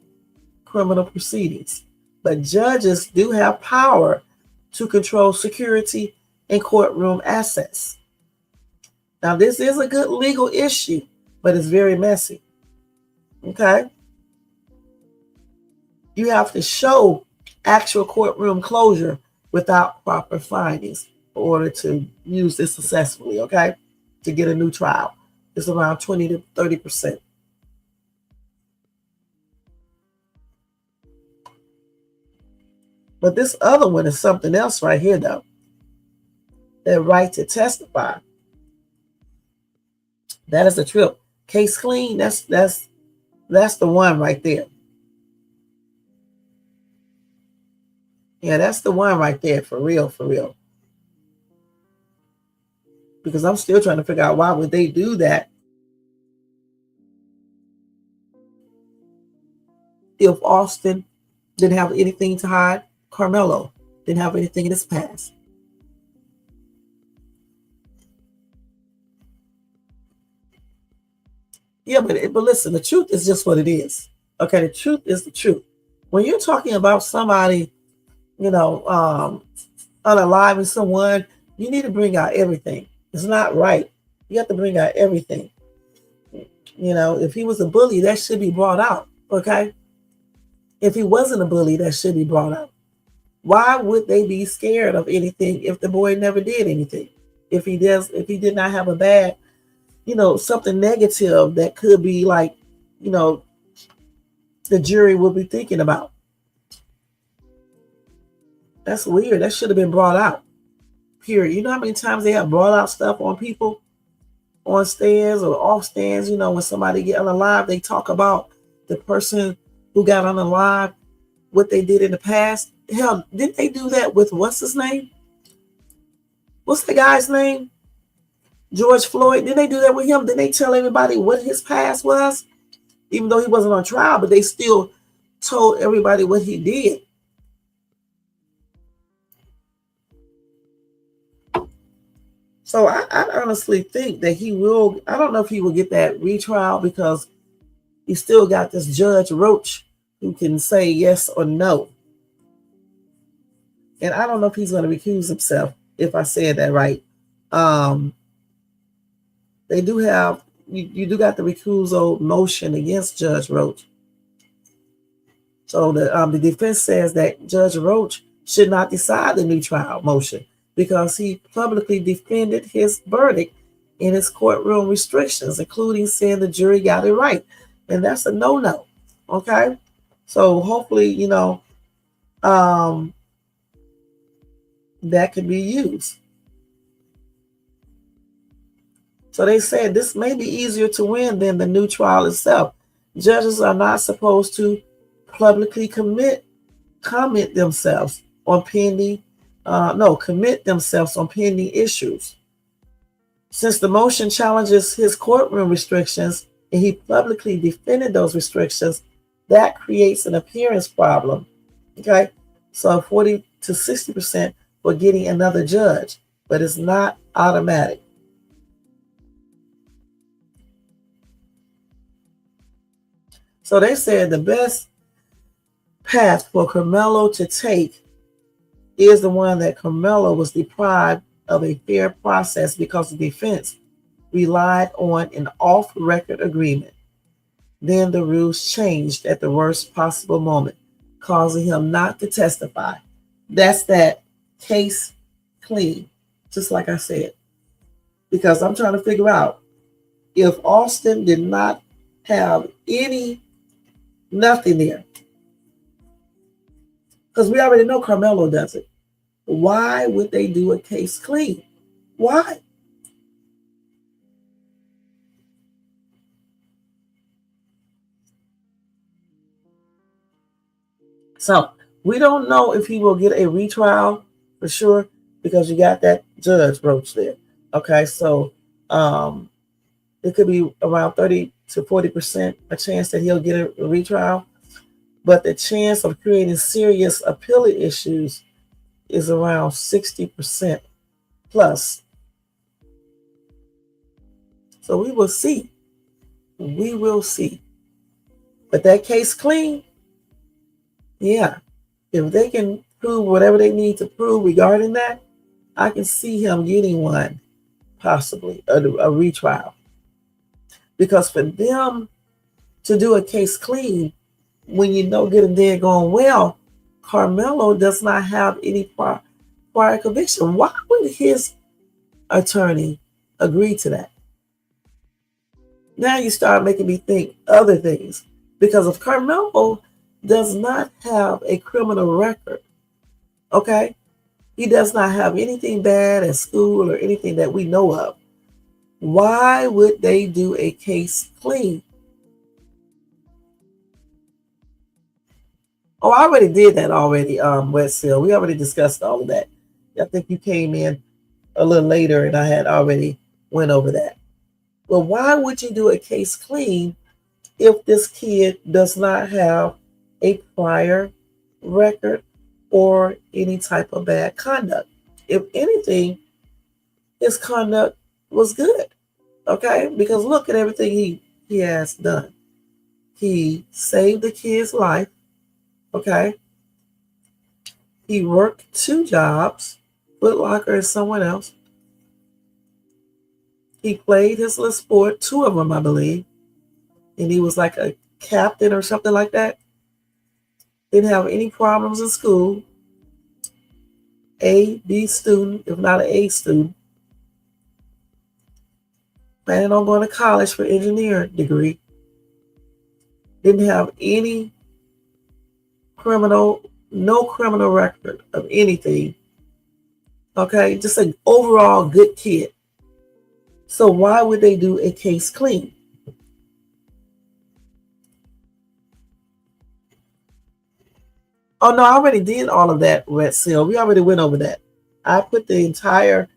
criminal proceedings, but judges do have power to control security and courtroom access. Now, this is a good legal issue, but it's very messy. Okay? You have to show actual courtroom closure without proper findings in order to use this successfully, okay? To get a new trial. It's around 20 to 30%. But this other one is something else right here, though. That right to testify. That is a trip. Case clean, that's the one right there. Yeah, that's the one right there, for real, for real. Because I'm still trying to figure out why would they do that if Austin didn't have anything to hide. Karmelo didn't have anything in his past. Yeah, but listen, the truth is just what it is. Okay, the truth is the truth. When you're talking about somebody, unaliving someone, you need to bring out everything. It's not right. You have to bring out everything. If he was a bully, that should be brought out. Okay? If he wasn't a bully, that should be brought out. Why would they be scared of anything if the boy never did anything? If he did not have a bad, something negative that could be like, the jury would be thinking about. That's weird. That should have been brought out. Period. You know how many times they have brought out stuff on people on stands or off stands, when somebody get unalive, they talk about the person who got unalive, what they did in the past. Hell, didn't they do that with what's his name? What's the guy's name? George Floyd. Didn't they do that with him? Didn't they tell everybody what his past was? Even though he wasn't on trial, but they still told everybody what he did. So I honestly think that he will. I don't know if he will get that retrial because he still got this Judge Roach who can say yes or no. And I don't know if he's going to recuse himself, if I said that right. They do have, you do got the recusal motion against Judge Roach. So the defense says that Judge Roach should not decide the new trial motion because he publicly defended his verdict in his courtroom restrictions, including saying the jury got it right. And that's a no-no, okay? So hopefully, that can be used. So they said this may be easier to win than the new trial itself. Judges are not supposed to publicly commit themselves on pending issues. Since the motion challenges his courtroom restrictions and he publicly defended those restrictions, that creates an appearance problem. Okay, so 40 to 60% for getting another judge, but it's not automatic. So they said the best path for Karmelo to take is the one that Karmelo was deprived of a fair process because the defense relied on an off-record agreement. Then the rules changed at the worst possible moment, causing him not to testify. That's that case clean, just like I said. Because I'm trying to figure out if Austin did not have nothing there. Because we already know Karmelo does it. Why would they do a case clean? Why? So we don't know if he will get a retrial for sure, because you got that Judge Roach there. Okay, so um, it could be around 30 to 40% a chance that he'll get a retrial, but the chance of creating serious appellate issues is around 60% plus. So we will see. We will see. But that case clean, yeah. If they can prove whatever they need to prove regarding that, I can see him getting one, possibly a retrial. Because for them to do a case clean, when you know good and dead going well, Karmelo does not have any prior conviction. Why would his attorney agree to that? Now you start making me think other things. Because if Karmelo does not have a criminal record, okay, he does not have anything bad at school or anything that we know of, why would they do a case clean? Oh, I already did that already, West Hill. We already discussed all of that. I think you came in a little later and I had already went over that. Well, why would you do a case clean if this kid does not have a prior record or any type of bad conduct? If anything, his conduct was good, okay? Because look at everything he has done. He saved the kid's life, okay? He worked 2 jobs, Foot Locker and someone else. He played his little sport, 2 of them, I believe. And he was like a captain or something like that. Didn't have any problems in school. A, B student, if not an A student. Planning on going to college for engineering degree. Didn't have any no criminal record of anything. Okay, just an overall good kid. So why would they do a case clean? Oh no, I already did all of that, Red Seal. We already went over that. I put the entire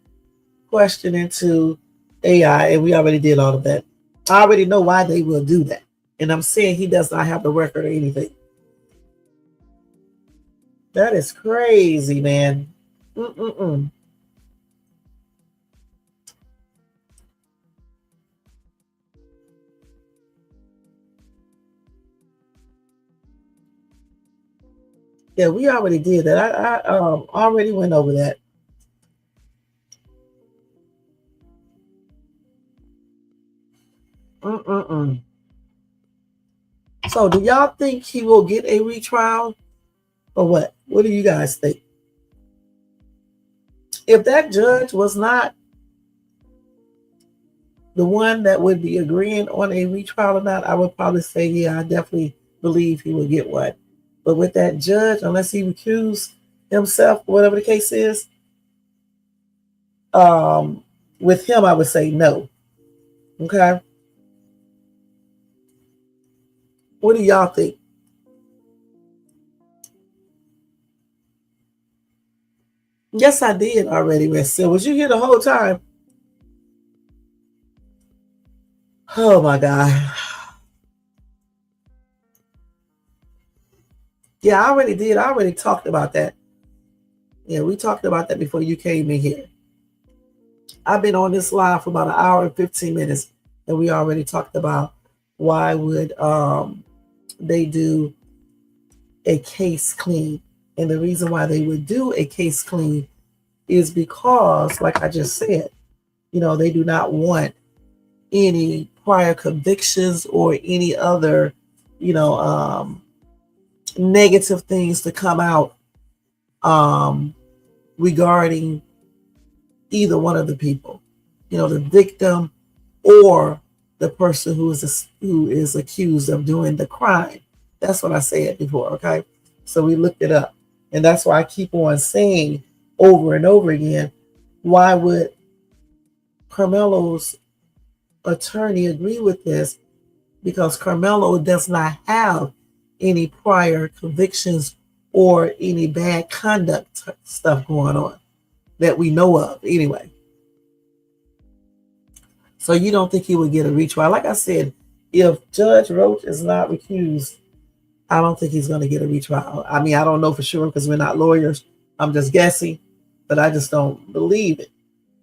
question into AI and we already did all of that. I already know why they will do that. And I'm saying he does not have the record or anything. That is crazy, man. Yeah, we already did that. I already went over that. So do y'all think he will get a retrial or what? What do you guys think? If that judge was not the one that would be agreeing on a retrial or not, I would probably say, yeah, I definitely believe he will get one. But with that judge, unless he recused himself, whatever the case is, with him, I would say no. Okay. What do y'all think? Yes, I did already, Miss Sil. Was you here the whole time? Oh my God. Yeah, I already did. I already talked about that. Yeah, we talked about that before you came in here. I've been on this live for about an hour and 15 minutes, and we already talked about why would they do a case clean. And the reason why they would do a case clean is because, like I just said, they do not want any prior convictions or any other, negative things to come out regarding either one of the people, the victim or the person who is accused of doing the crime. That's what I said before, okay? So we looked it up. And that's why I keep on saying over and over again, why would Karmelo's attorney agree with this? Because Karmelo does not have any prior convictions or any bad conduct stuff going on. that we know of anyway. So you don't think he would get a retrial? Like I said, if Judge Roach is not recused, I don't think he's going to get a retrial. I mean, I don't know for sure because we're not lawyers. I'm just guessing, but I just don't believe it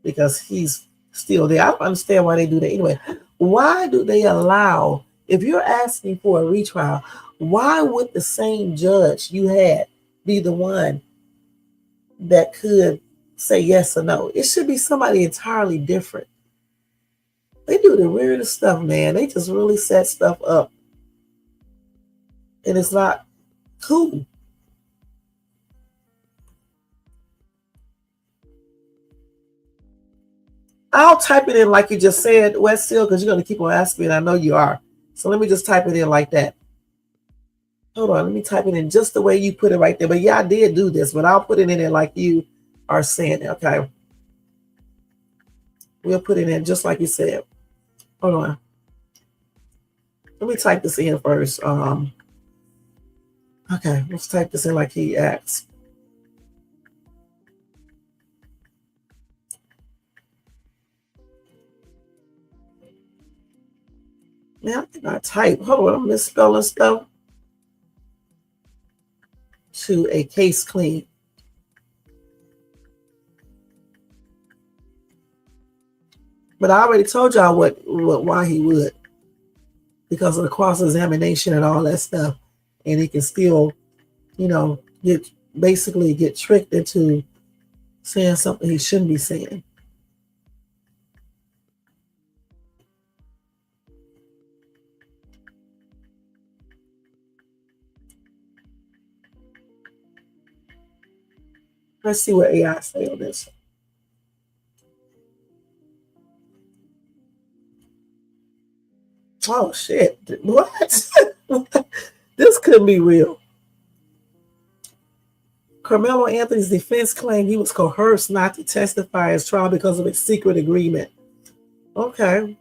because he's still there. I don't understand why they do that anyway. Why do they allow, if you're asking for a retrial, why would the same judge you had be the one that could say yes or no? It should be somebody entirely different. They do the weirdest stuff, man. They just really set stuff up. And it's not cool. I'll type it in like you just said, West Seal, because you're going to keep on asking me, and I know you are. So let me just type it in like that. Hold on, let me type it in just the way you put it right there. But yeah, I did do this, but I'll put it in there like you are saying it, okay? We'll put it in just like you said. Hold on. Let me type this in first. Okay, let's type this in like he asked. Man, I think I type. Hold on, I'm misspelling stuff. To a case clean. But I already told y'all why he would. Because of the cross-examination and all that stuff. And he can still, get tricked into saying something he shouldn't be saying. Let's see what AI say on this. Oh shit! What? This couldn't be real. Karmelo Anthony's defense claimed he was coerced not to testify at his trial because of a secret agreement. Okay.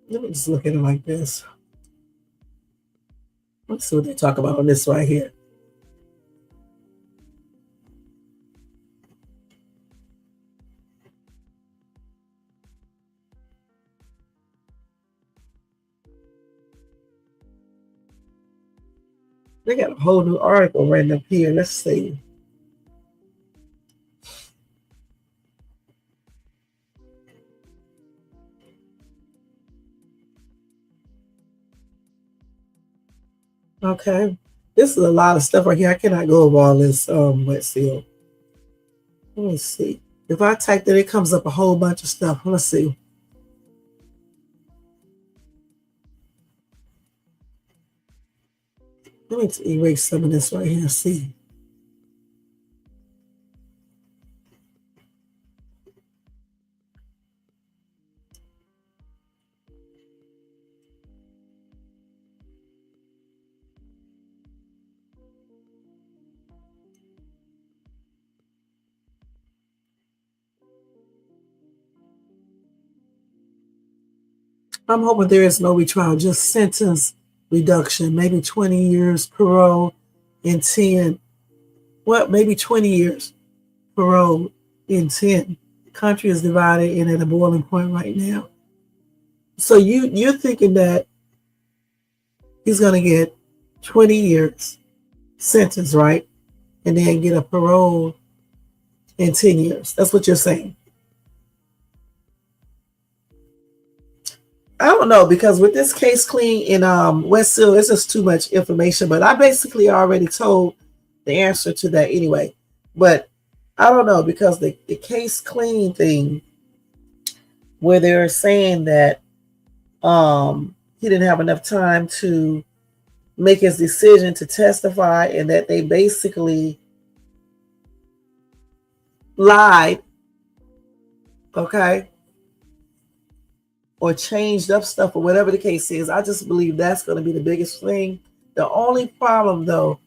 Let me just look at it like this. Let's see what they talk about on this right here. They got a whole new article right up here. Let's see. Okay. This is a lot of stuff right here. I cannot go over all this wet seal. Let me see. If I type that, it comes up a whole bunch of stuff. Let's see. Let me erase some of this right here. See. I'm hoping there is no retrial, just sentence reduction, maybe 20 years parole and 10. Well, maybe 20 years parole in 10. The country is divided and at a boiling point right now. So you're thinking that he's going to get 20 years sentence, right? And then get a parole in 10 years. That's what you're saying. I don't know, because with this case clean in West Seal, it's just too much information. But I basically already told the answer to that anyway. But I don't know, because the case clean thing, where they're saying that he didn't have enough time to make his decision to testify, and that they basically lied, okay, or changed up stuff, or whatever the case is. I just believe that's going to be the biggest thing. The only problem, though,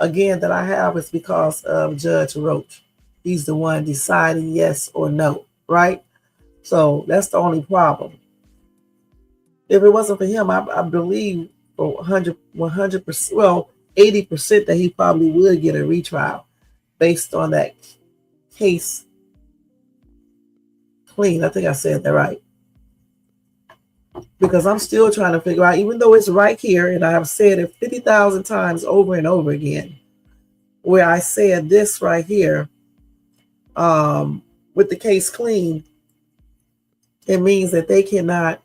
again that I have is because of Judge Roach. He's the one deciding yes or no, right? So that's the only problem. If it wasn't for him, I believe for 100%, well, 80% that he probably would get a retrial based on that case clean. I think I said that right. Because I'm still trying to figure out, even though it's right here, and I have said it 50,000 times over and over again, where I said this right here, with the case clean, it means that they cannot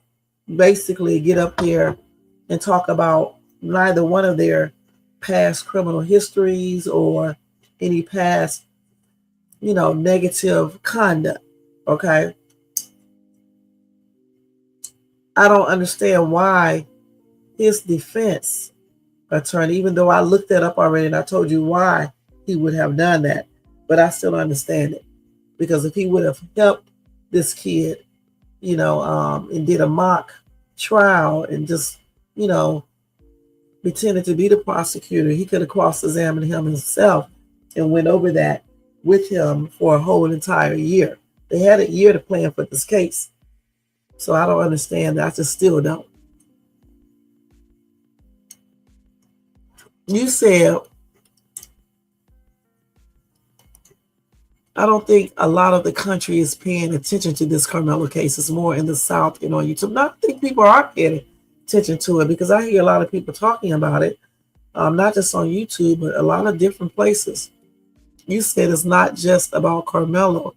basically get up there and talk about neither one of their past criminal histories or any past, negative conduct. Okay. I don't understand why his defense attorney, even though I looked that up already and I told you why he would have done that, but I still don't understand it. Because if he would have helped this kid, and did a mock trial and just, pretended to be the prosecutor, he could have cross-examined him himself and went over that with him for a whole entire year. They had a year to plan for this case. So I don't understand that. I just still don't. You said, I don't think a lot of the country is paying attention to this Karmelo case. It's more in the South and on YouTube. Now, I think people are paying attention to it because I hear a lot of people talking about it, not just on YouTube, but a lot of different places. You said it's not just about Karmelo.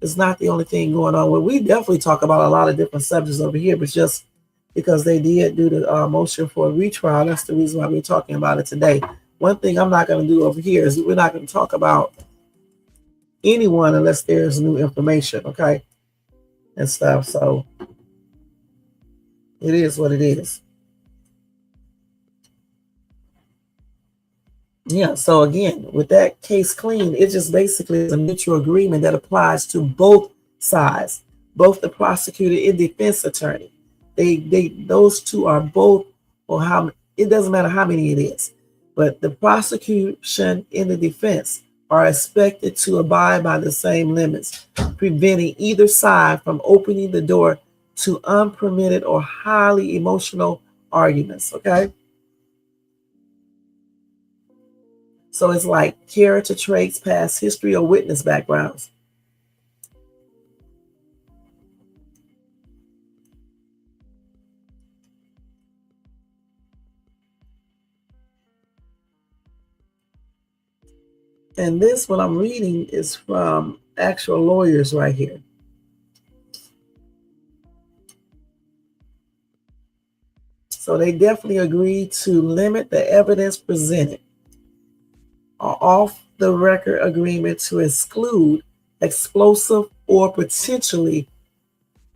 It's not the only thing going on. Well, we definitely talk about a lot of different subjects over here, but just because they did do the motion for a retrial, that's the reason why we're talking about it today. One thing I'm not going to do over here is we're not going to talk about anyone unless there's new information, okay, and stuff. So it is what it is. Yeah, so again, with that case clean, it just basically is a mutual agreement that applies to both sides, both the prosecutor and defense attorney. Those two are both, or how, it doesn't matter how many it is, but the prosecution and the defense are expected to abide by the same limits, preventing either side from opening the door to unpermitted or highly emotional arguments, okay? So it's like character traits, past history, or witness backgrounds. And this, what I'm reading, is from actual lawyers right here. So they definitely agreed to limit the evidence presented. Off the record agreement to exclude explosive or potentially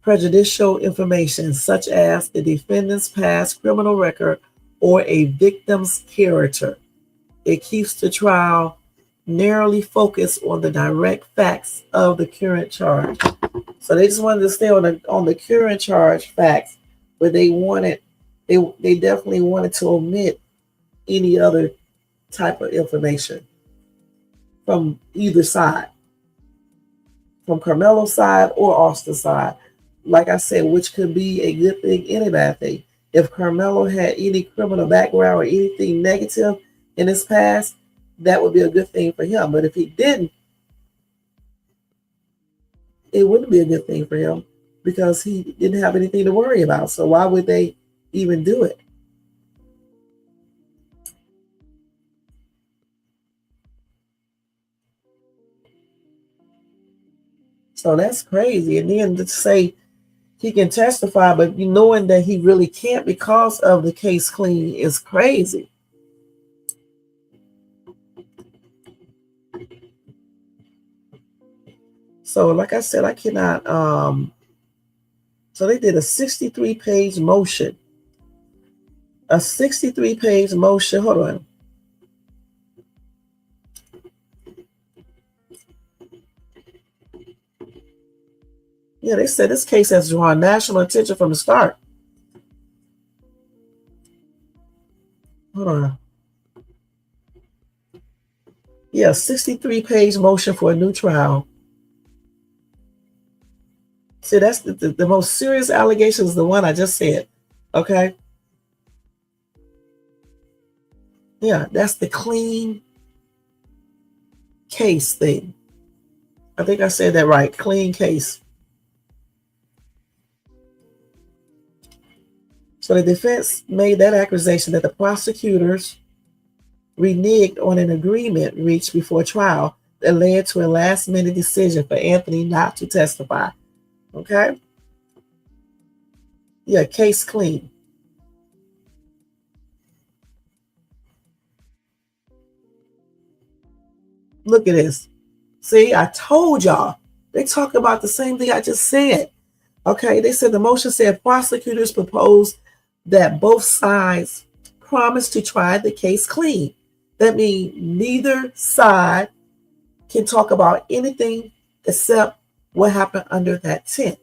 prejudicial information such as the defendant's past criminal record or a victim's character. It keeps the trial narrowly focused on the direct facts of the current charge. So they just wanted to stay on the current charge facts, but they definitely wanted to omit any other type of information from either side, from Karmelo's side or Austin's side. Like I said, which could be a good thing and a bad thing. If Karmelo had any criminal background or anything negative in his past, that would be a good thing for him. But if he didn't, it wouldn't be a good thing for him because he didn't have anything to worry about. So why would they even do it? So that's crazy. And then to say he can testify, but knowing that he really can't because of the case clean is crazy. So like I said, I cannot, so they did a 63-page motion. A 63-page motion, hold on. Yeah, they said this case has drawn national attention from the start. Hold on. Yeah, 63-page motion for a new trial. See, that's the most serious allegation is the one I just said. Okay. Yeah, that's the clean case thing. I think I said that right. Clean case. So the defense made that accusation that the prosecutors reneged on an agreement reached before trial that led to a last-minute decision for Anthony not to testify. Okay? Yeah, case clean. Look at this. See, I told y'all. They talk about the same thing I just said. Okay, they said the motion said prosecutors proposed that both sides promise to try the case clean. That means neither side can talk about anything except what happened under that tent.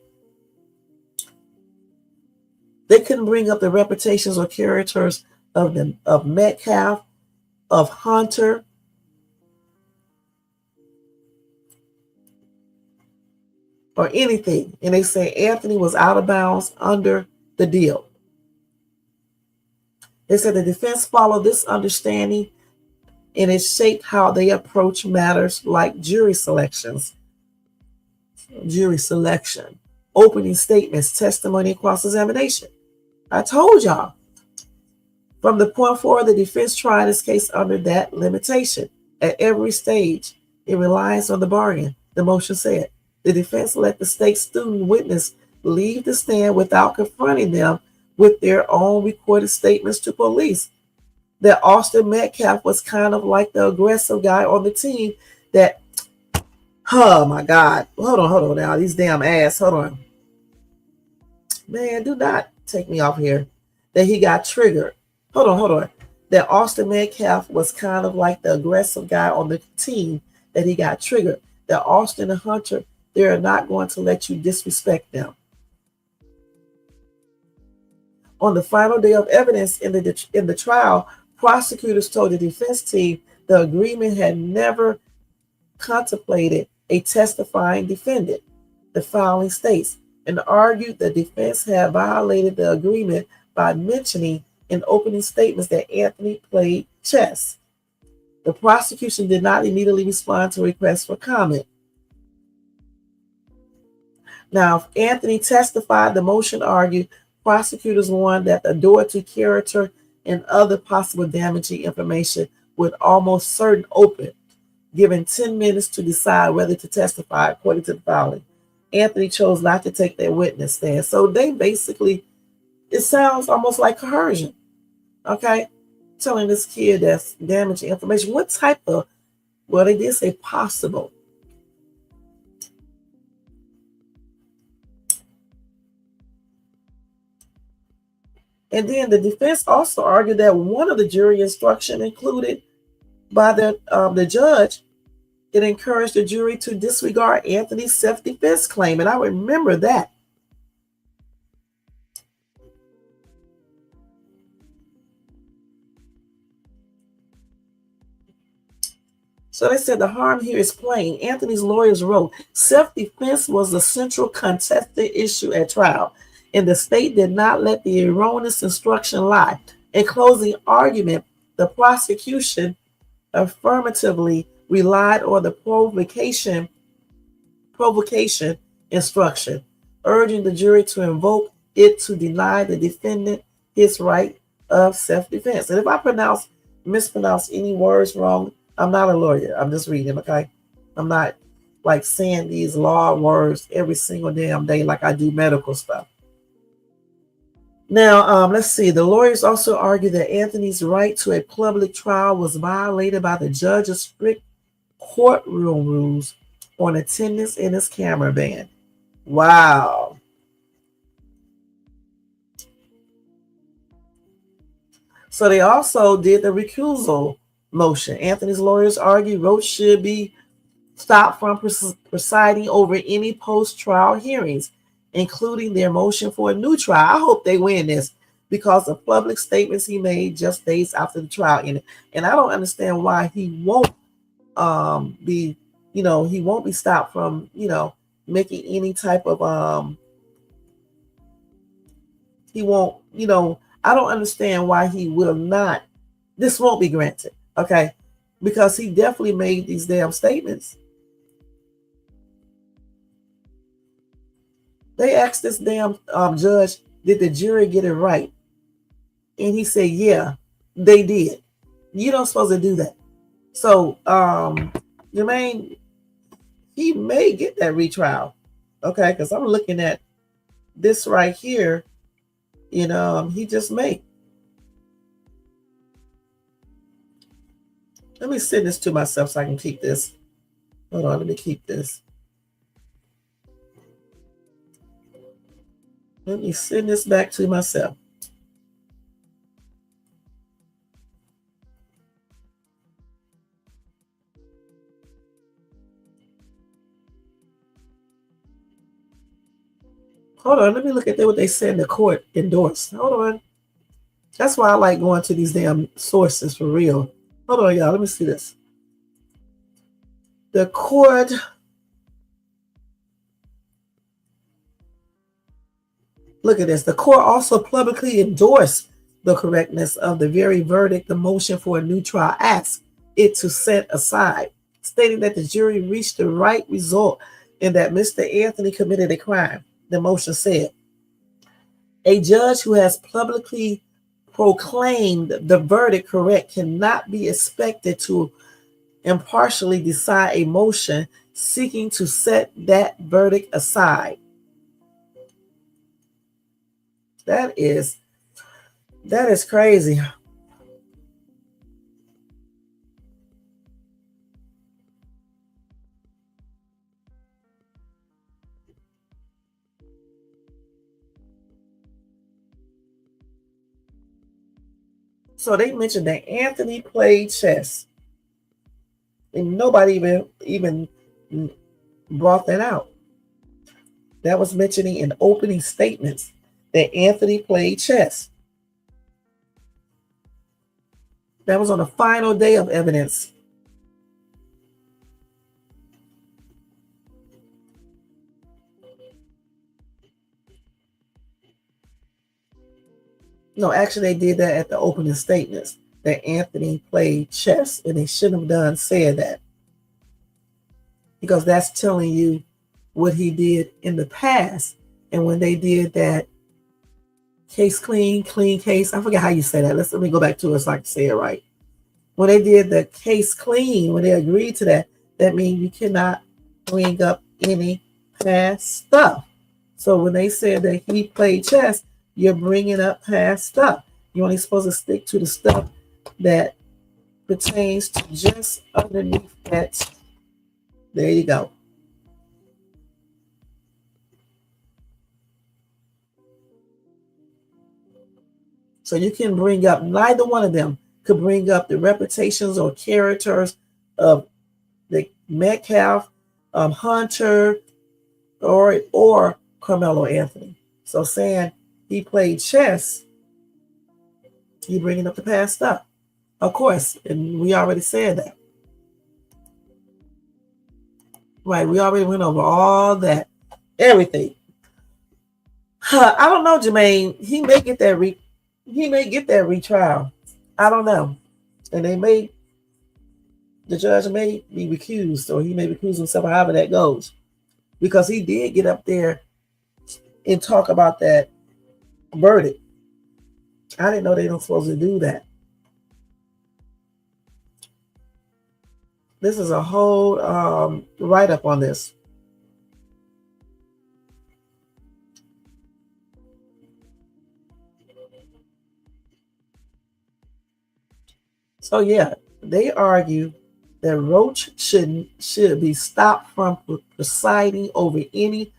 They couldn't bring up the reputations or characters of Metcalf, of Hunter, or anything. And they say Anthony was out of bounds under the deal. They said the defense followed this understanding and it shaped how they approach matters like jury selection, opening statements, testimony, and cross-examination. I told y'all. From the point forward, the defense tried its case under that limitation. At every stage, it relies on the bargain, the motion said. The defense let the state student witness leave the stand without confronting them with their own recorded statements to police. That Austin Metcalf was kind of like the aggressive guy on the team that, oh my God, hold on now, these damn ass, hold on. Man, do not take me off here. That he got triggered. Hold on. That Austin Metcalf was kind of like the aggressive guy on the team that he got triggered. That Austin and Hunter, they're not going to let you disrespect them. On the final day of evidence in the trial, prosecutors told the defense team the agreement had never contemplated a testifying defendant, the filing states, and argued the defense had violated the agreement by mentioning in opening statements that Anthony played chess. The prosecution did not immediately respond to requests for comment. Now, if Anthony testified, the motion argued prosecutors warned that the door to character and other possible damaging information would almost certain open, given 10 minutes to decide whether to testify according to the filing. Anthony chose not to take their witness stand. So they basically, it sounds almost like coercion, okay? Telling this kid that's damaging information. What type of, well, they did say possible. And then the defense also argued that one of the jury instruction included by the judge, it encouraged the jury to disregard Anthony's self-defense claim. And I remember that. So they said the harm here is plain. Anthony's lawyers wrote, self-defense was the central contested issue at trial, and the state did not let the erroneous instruction lie. In closing argument, the prosecution affirmatively relied on the provocation instruction, urging the jury to invoke it to deny the defendant his right of self-defense. And if I mispronounce any words wrong, I'm not a lawyer. I'm just reading, okay? I'm not like saying these law words every single damn day like I do medical stuff. Now, let's see. The lawyers also argue that Anthony's right to a public trial was violated by the judge's strict courtroom rules on attendance in his camera ban. Wow. So they also did the recusal motion. Anthony's lawyers argue Roach should be stopped from presiding over any post-trial hearings, including their motion for a new trial. I hope they win this because of public statements he made just days after the trial ended. And I don't understand why he won't be, he won't be stopped from, making any type of he won't, I don't understand why he will not, this won't be granted, okay? Because he definitely made these damn statements. They asked this damn judge, did the jury get it right? And he said, yeah, they did. You don't supposed to do that. So, Jermaine, he may get that retrial, okay? Because I'm looking at this right here, he just may. Let me send this to myself so I can keep this. Hold on, let me keep this. Let me send this back to myself. Hold on, let me look at what they said the court endorsed. Hold on. That's why I like going to these damn sources for real. Hold on, y'all. Let me see this. The court look at this. The court also publicly endorsed the correctness of the very verdict the motion for a new trial asked it to set aside, stating that the jury reached the right result and that Mr. Anthony committed a crime. The motion said, a judge who has publicly proclaimed the verdict correct cannot be expected to impartially decide a motion seeking to set that verdict aside. That is crazy. So they mentioned that Anthony played chess, and nobody even brought that out. That was mentioning in opening statements that Anthony played chess. That was on the final day of evidence. No, actually, they did that at the opening statements that Anthony played chess, and they shouldn't have said that, because that's telling you what he did in the past. And when they did that case clean case, I forget how you say that. Let me go back to it so I can say it right. When they did the case clean, when they agreed to that, that means you cannot bring up any past stuff. So when they said that he played chess, you're bringing up past stuff. You're only supposed to stick to the stuff that pertains to just underneath that. There you go. So you can bring up, neither one of them could bring up the reputations or characters of the Metcalf, Hunter, or Karmelo Anthony. So saying he played chess, you bringing up the past stuff. Of course, and we already said that. Right, we already went over all that, everything. I don't know, Jermaine. He may get that retrial. I don't know. And the judge may be recused, or he may recuse himself, however that goes. Because he did get up there and talk about that verdict. I didn't know they were supposed to do that. This is a whole write-up on this. So yeah, they argue that Roach should be stopped from presiding over any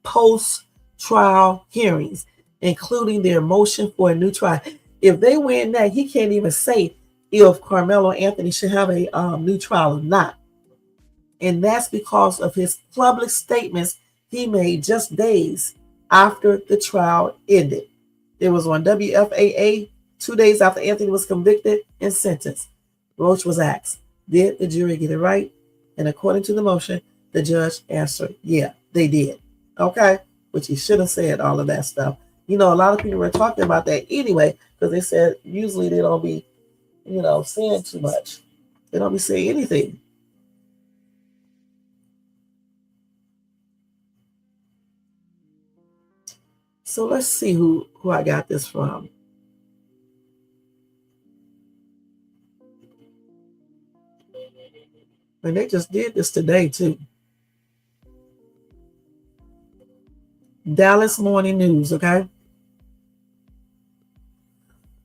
post-trial hearings, including their motion for a new trial. If they win that, he can't even say if Karmelo Anthony should have a new trial or not. And that's because of his public statements he made just days after the trial ended. It was on WFAA 2 days after Anthony was convicted and sentenced. Roach was asked, Did the jury get it right? And according to the motion, the judge answered, yeah, they did. Okay? Which he should have said all of that stuff. You know, a lot of people were talking about that anyway, because they said usually they don't be, saying too much. They don't be saying anything. So let's see who I got this from. And they just did this today too. Dallas Morning News, okay?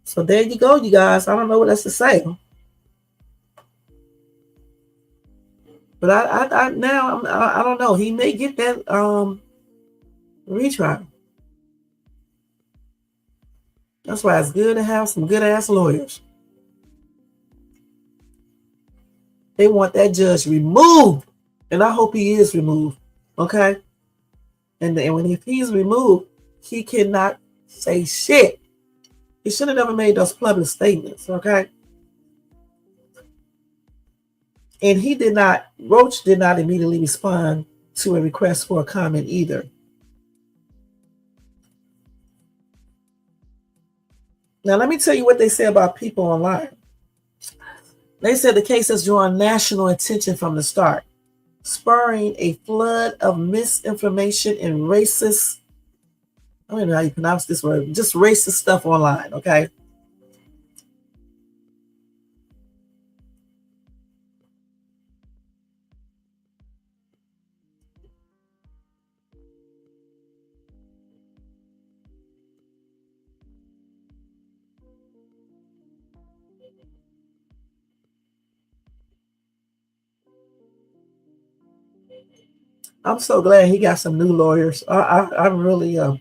So there you go, you guys. I don't know what else to say. But I don't know. He may get that retrial. That's why it's good to have some good ass lawyers. They want that judge removed. And I hope he is removed. Okay? And if he's removed, he cannot say shit. He should have never made those public statements. Okay? And Roach did not immediately respond to a request for a comment either. Now, let me tell you what they say about people online. They said the case has drawn national attention from the start, spurring a flood of misinformation and racist, I don't know how you pronounce this word, just racist stuff online, okay? I'm so glad he got some new lawyers. I'm really, I'm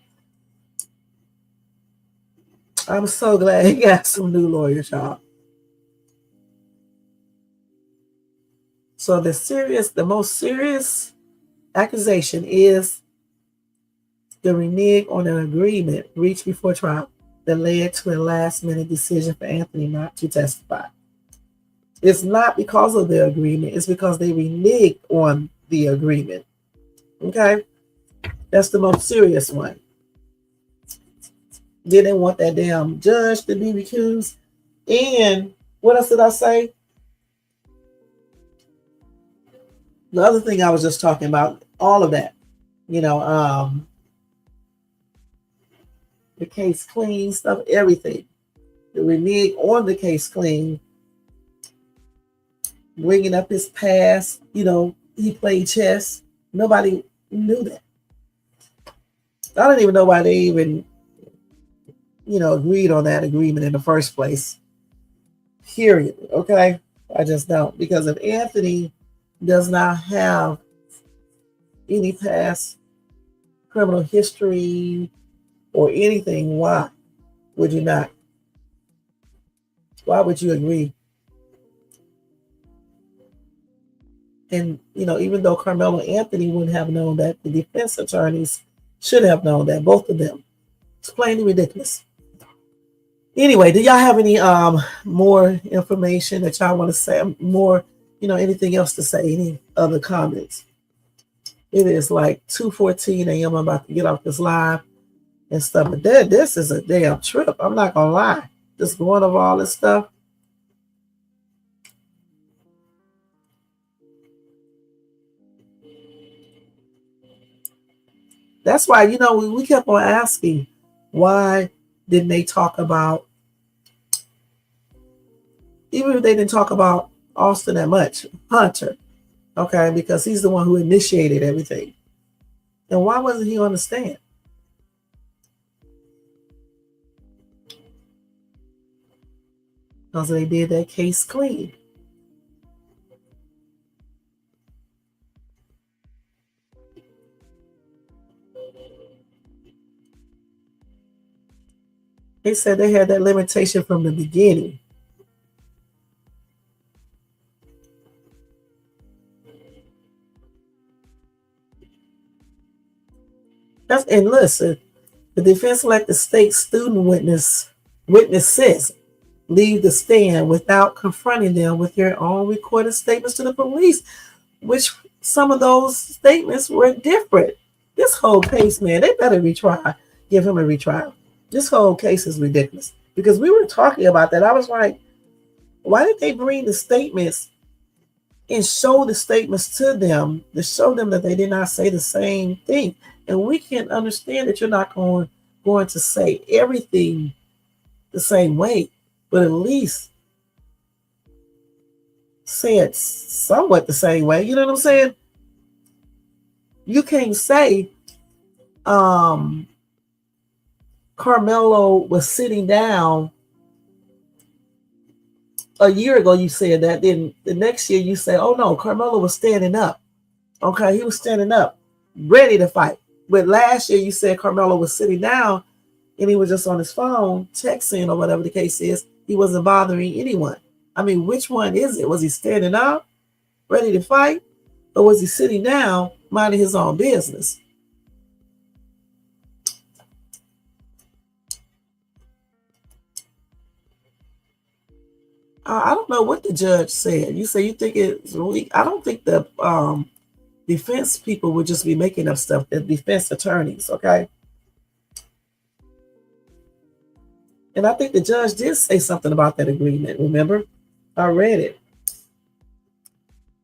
so glad he got some new lawyers, y'all. So the most serious accusation is the renege on an agreement reached before trial that led to a last-minute decision for Anthony not to testify. It's not because of the agreement. It's because they reneged on the agreement. Okay? That's the most serious one. They didn't want that damn judge to be recused. And what else did I say? The other thing I was just talking about, all of that. The case clean stuff, everything. The renege on the case clean, bringing up his past, he played chess. Nobody knew that. I don't even know why they even, agreed on that agreement in the first place. Period. Okay? I just don't. Because if Anthony does not have any past criminal history or anything, why would you not? Why would you agree? And, even though Karmelo Anthony wouldn't have known that, the defense attorneys should have known that, both of them. It's plainly ridiculous. Anyway, do y'all have any more information that y'all want to say? More, anything else to say? Any other comments? It is like 2:14 a.m. I'm about to get off this live and stuff. But this is a damn trip. I'm not going to lie. Just going over all this stuff. That's why, we kept on asking, why didn't they talk about, even if they didn't talk about Austin that much, Hunter, okay, because he's the one who initiated everything. And why wasn't he on the stand? Because they did that case clean. They said they had that limitation from the beginning. And listen, the defense let the state student witnesses leave the stand without confronting them with their own recorded statements to the police, which some of those statements were different. This whole case, man, they better retry, give him a retrial. This whole case is ridiculous because we were talking about that. I was like, why did they bring the statements and show the statements to them to show them that they did not say the same thing? And we can understand that you're not going to say everything the same way, but at least say it somewhat the same way. You know what I'm saying? You can't say Carmelo was sitting down a year ago. You said that. Then the next year you say, oh no, Carmelo was standing up. Okay, he was standing up, ready to fight. But last year you said Carmelo was sitting down and he was just on his phone texting or whatever the case is. He wasn't bothering anyone. I mean, which one is it? Was he standing up, ready to fight? Or was he sitting down, minding his own business? I don't know what the judge said. You say you think it's weak. I don't think the defense people would just be making up stuff. The defense attorneys, okay? And I think the judge did say something about that agreement. Remember? I read it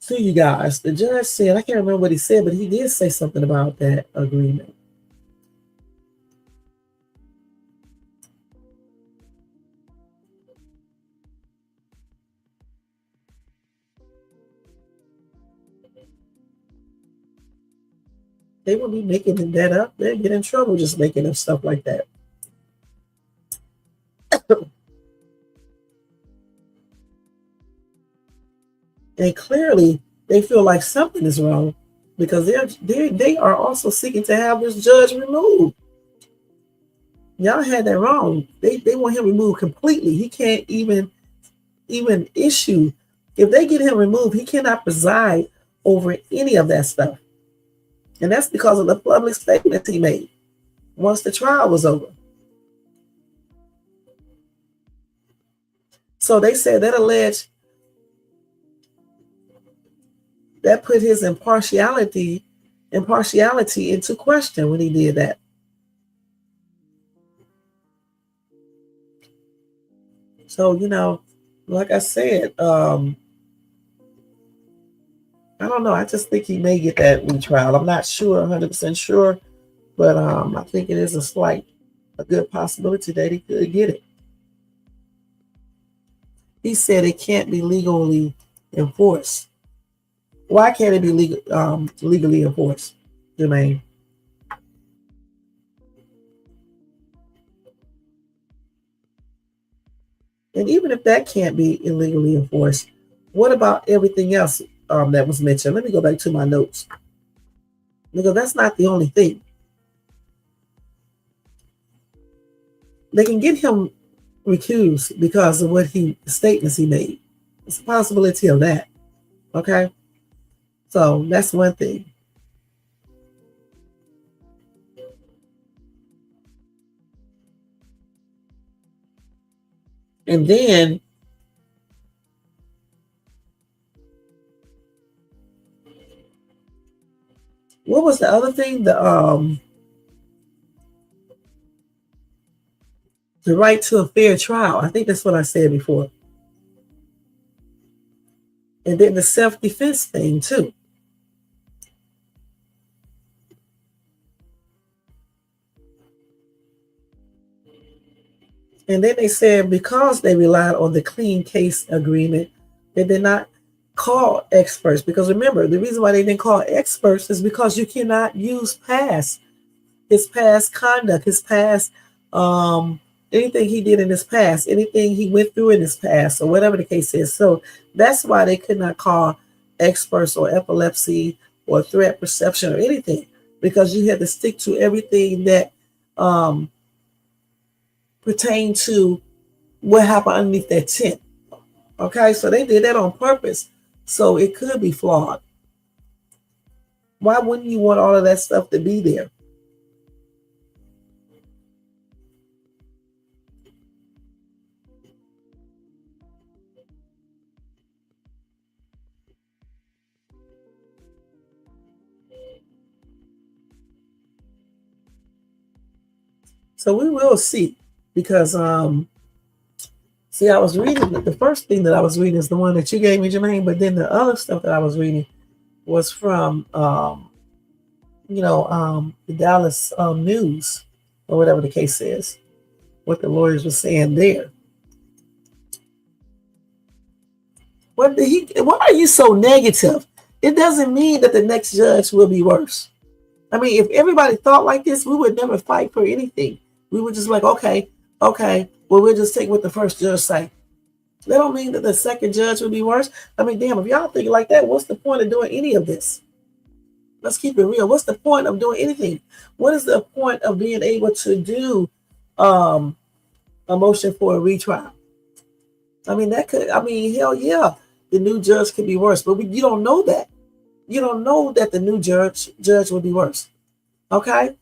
to you guys. The judge said, I can't remember what he said, but he did say something about that agreement. They will be making that up. They'll get in trouble just making up stuff like that. And clearly, they feel like something is wrong because they are also seeking to have this judge removed. Y'all had that wrong. They want him removed completely. He can't even issue. If they get him removed, he cannot preside over any of that stuff. And that's because of the public statements he made once the trial was over. So they said that put his impartiality into question when he did that. So, like I said, I don't know. I just think he may get that retrial. I'm not sure, 100% sure, but I think it is a good possibility that he could get it. He said it can't be legally enforced. Why can't it be legally enforced, Jermaine? And even if that can't be illegally enforced, what about everything else that was mentioned? Let me go back to my notes. Because that's not the only thing. They can get him recused because of statements he made. It's a possibility of that. Okay? So that's one thing. And then what was the other thing? The right to a fair trial. I think that's what I said before. And then the self-defense thing too. And then they said because they relied on the clean case agreement, they did not call experts. Because remember, the reason why they didn't call experts is because you cannot use his past conduct, his past, anything he did in his past, anything he went through in his past, or whatever the case is. So that's why they could not call experts or epilepsy or threat perception or anything, because you had to stick to everything that pertain to what happened underneath that tent. Okay, so they did that on purpose. So it could be flawed. Why wouldn't you want all of that stuff to be there? So we will see, because see, I was reading the first thing that I was reading is the one that you gave me, Jermaine, but then the other stuff that I was reading was from the Dallas News, or whatever the case is, what the lawyers were saying there. Why are you so negative? It doesn't mean that the next judge will be worse. I mean, if everybody thought like this, we would never fight for anything. We would just like, okay, well, we'll just take what the first judge say. That don't mean that the second judge will be worse. I mean, damn, if y'all think like that, what's the point of doing any of this? Let's keep it real. What's the point of doing anything? What is the point of being able to do a motion for a retrial? I mean, hell yeah, the new judge could be worse, but you don't know that. You don't know that the new judge will be worse. Okay?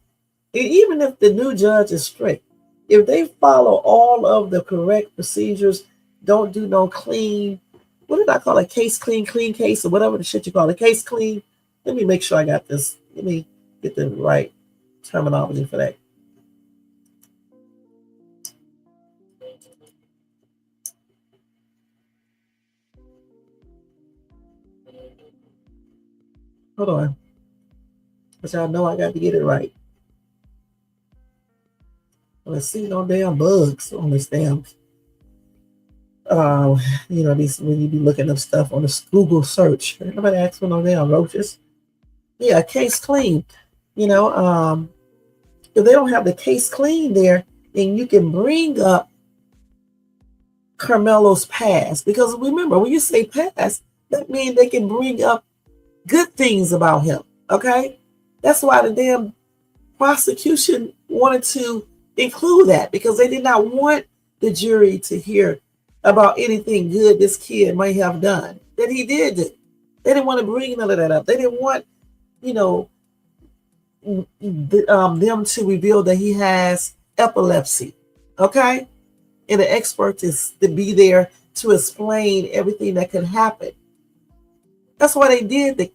And even if the new judge is strict, if they follow all of the correct procedures, don't do no clean, what did I call it? Case clean case, or whatever the shit you call it, case clean. Let me make sure I got this. Let me get the right terminology for that. Hold on. But y'all know I got to get it right. Let's see, no damn bugs on this damn. These when you be looking up stuff on the Google search. Nobody asks for no damn roaches. Yeah, case clean. If they don't have the case clean there, then you can bring up Karmelo's past. Because remember, when you say past, that means they can bring up good things about him. Okay? That's why the damn prosecution wanted to include that, because they did not want the jury to hear about anything good this kid might have done that he did. They didn't want to bring none of that up. They didn't want, them to reveal that he has epilepsy. Okay? And the expert is to be there to explain everything that could happen. That's why they did the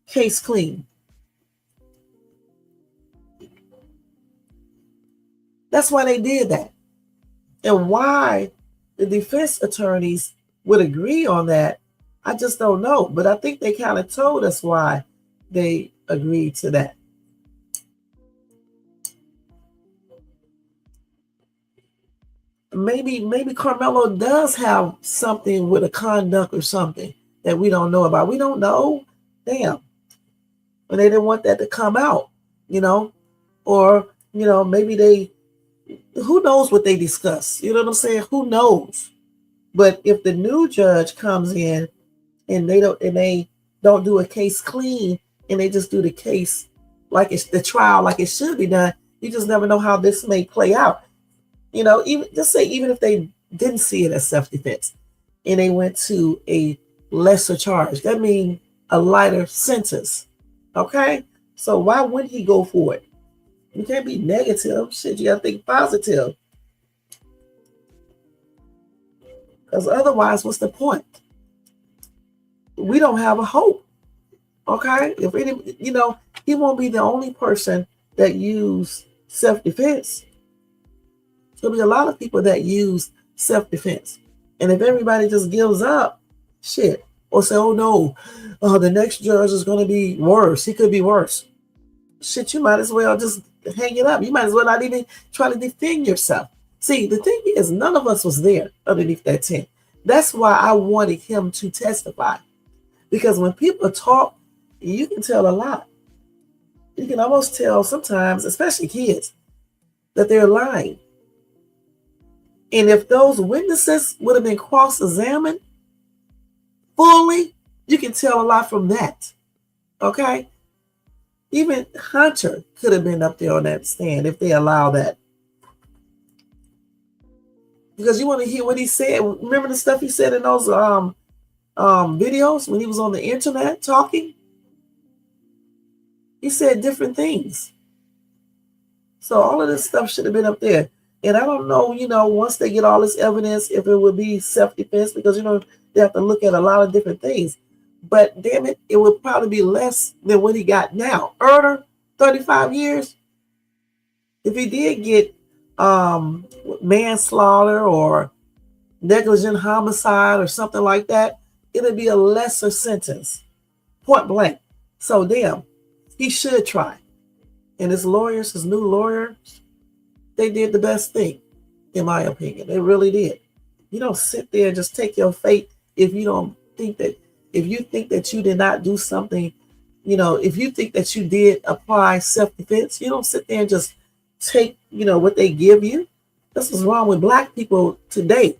case clean. That's why they did that. And why the defense attorneys would agree on that, I just don't know. But I think they kind of told us why they agreed to that. Maybe Karmelo does have something with a conduct or something that we don't know about. We don't know. Damn. But they didn't want that to come out, or, maybe who knows what they discuss? You know what I'm saying? Who knows? But if the new judge comes in and they don't do a case clean, and they just do the case like it's the trial like it should be done, you just never know how this may play out. Even if they didn't see it as self-defense and they went to a lesser charge, that means a lighter sentence. Okay? So why wouldn't he go for it? You can't be negative. Shit, you gotta think positive. Because otherwise, what's the point? We don't have a hope. Okay? He won't be the only person that use self-defense. There'll be a lot of people that use self-defense. And if everybody just gives up, shit, or say, oh no, the next judge is gonna be worse. He could be worse. Shit, you might as well just hang it up. You might as well not even try to defend yourself. See, the thing is, none of us was there underneath that tent. That's why I wanted him to testify. Because when people talk, you can tell a lot. You can almost tell sometimes, especially kids, that they're lying. And if those witnesses would have been cross-examined fully, you can tell a lot from that. Okay? Even Hunter could have been up there on that stand if they allow that. Because you want to hear what he said. Remember the stuff he said in those videos when he was on the internet talking? He said different things. So all of this stuff should have been up there. And I don't know, once they get all this evidence, if it would be self-defense, because, they have to look at a lot of different things. But damn it, it would probably be less than what he got now. Earner, 35 years. If he did get manslaughter or negligent homicide or something like that, it'll be a lesser sentence, point blank. So damn, he should try. And his lawyers, his new lawyer, they did the best thing, in my opinion. They really did. You don't sit there and just take your fate if you don't think that, if you think that you did not do something, if you think that you did apply self-defense, you don't sit there and just take, what they give you. This is wrong with black people today.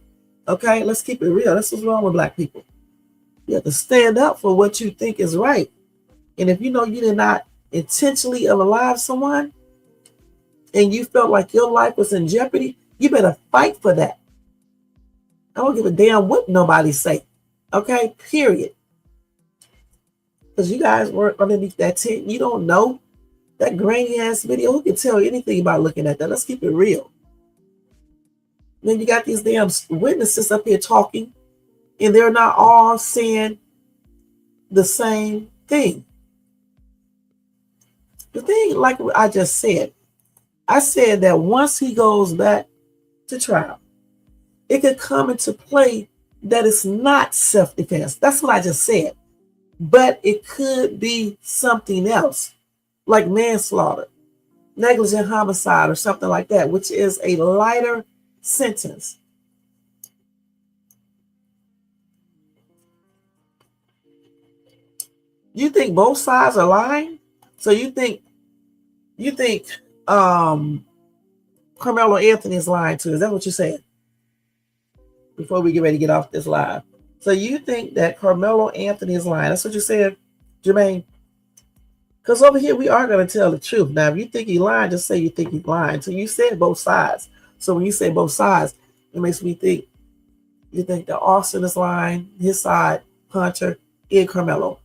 Okay, let's keep it real. This is wrong with black people. You have to stand up for what you think is right. And if you know you did not intentionally unalive someone and you felt like your life was in jeopardy, you better fight for that. I don't give a damn what nobody say. Okay, period. Because you guys weren't underneath that tent. You don't know that grainy ass video. Who can tell anything about looking at that? Let's keep it real. Then you got these damn witnesses up here talking, and they're not all saying the same thing. The thing, like I just said, I said that once he goes back to trial, it could come into play that it's not self-defense. That's what I just said. But it could be something else, like manslaughter, negligent homicide, or something like that, which is a lighter sentence. You think both sides are lying? So you think Carmelo Anthony is lying too? Is that what you're saying? Before we get ready to get off this live. So you think that Carmelo Anthony is lying? That's what you said, Jermaine? Because over here we are going to tell the truth. Now, if you think he's lying, just say you think he's lying. So you said both sides. So when you say both sides, it makes me think you think that Austin is lying, his side, Hunter, and Carmelo.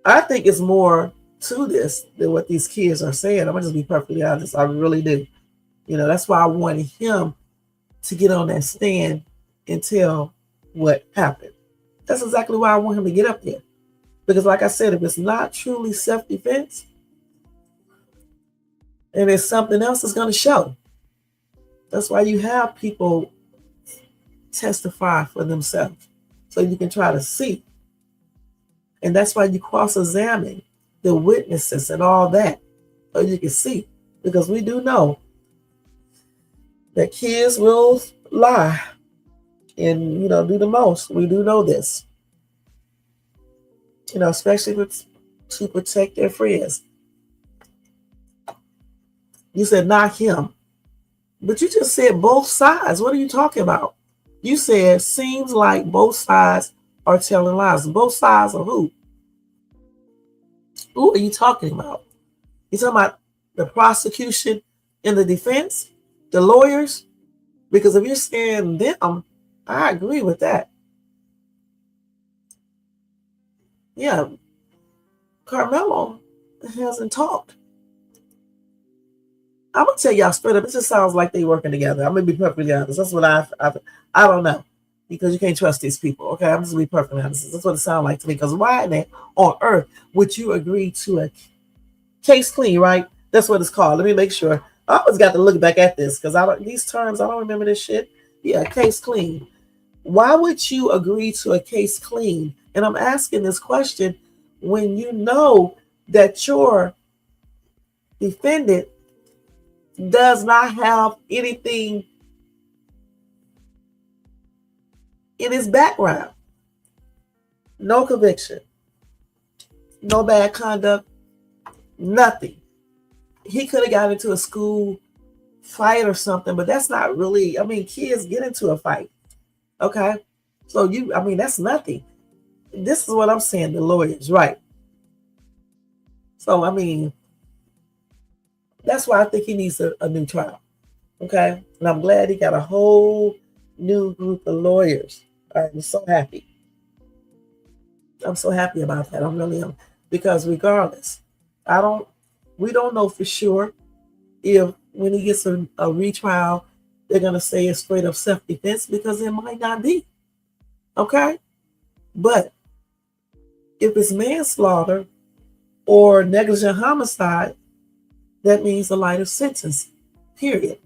I think it's more to this than what these kids are saying. I'm going to just be perfectly honest. I really do. That's why I wanted him to get on that stand and tell what happened. That's exactly why I want him to get up there. Because like I said, if it's not truly self-defense, and it's something else that's going to show. That's why you have people testify for themselves. So you can try to see. And that's why you cross-examine the witnesses and all that. So you can see. Because we do know that kids will lie and, do the most. We do know this. Especially to protect their friends. You said not him. But you just said both sides. What are you talking about? You said seems like both sides are telling lies. Both sides of who? Who are you talking about? You talking about the prosecution and the defense? The lawyers? Because if you're saying them, I agree with that. Yeah, Carmelo hasn't talked. I'm gonna tell y'all straight up. It just sounds like they working together. I'm gonna be perfectly honest. That's what I don't know, because you can't trust these people. Okay, I'm just gonna be perfectly honest. That's what it sounds like to me. Because why on earth would you agree to a case clean? Right? That's what it's called. Let me make sure. I always got to look back at this because these terms I don't remember this shit. Yeah, case clean. Why would you agree to a case clean? And I'm asking this question when you know that your defendant does not have anything in his background. No conviction, no bad conduct, nothing. He could have got into a school fight or something, but that's not really, kids get into a fight. Okay? So that's nothing. This is what I'm saying, the lawyers, right? So, that's why I think he needs a new trial. Okay? And I'm glad he got a whole new group of lawyers. I'm so happy. I'm so happy about that. I really am. Because regardless, we don't know for sure if when he gets a retrial, they're going to say it's straight up self-defense, because it might not be. Okay? But if it's manslaughter or negligent homicide, that means a lighter sentence. period,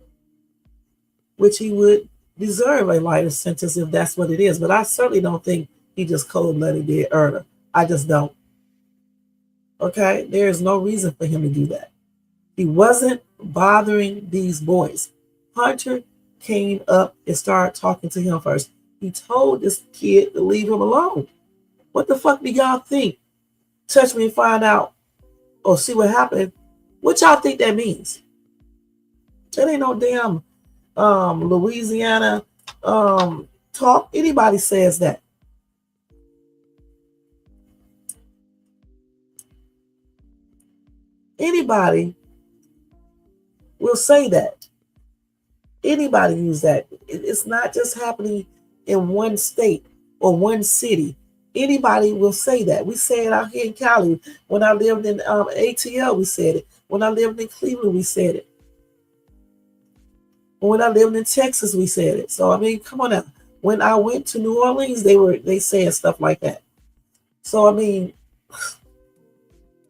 which he would deserve a lighter sentence if that's what it is. But I certainly don't think he just cold-blooded did murder. I just don't. Okay? There is no reason for him to do that. He wasn't bothering these boys. Hunter came up and started talking to him first. He told this kid to leave him alone. What the fuck do y'all think? Touch me and find out or see what happened. What y'all think that means? That ain't no damn Louisiana talk. Anybody says that. Anybody will say that. Anybody use that. It's not just happening in one state or one city. Anybody will say that. We say it out here in Cali. When I lived in ATL, we said it. When I lived in Cleveland, we said it. When I lived in Texas, we said it. So I mean, come on now. When I went to New Orleans, they said stuff like that. So I mean,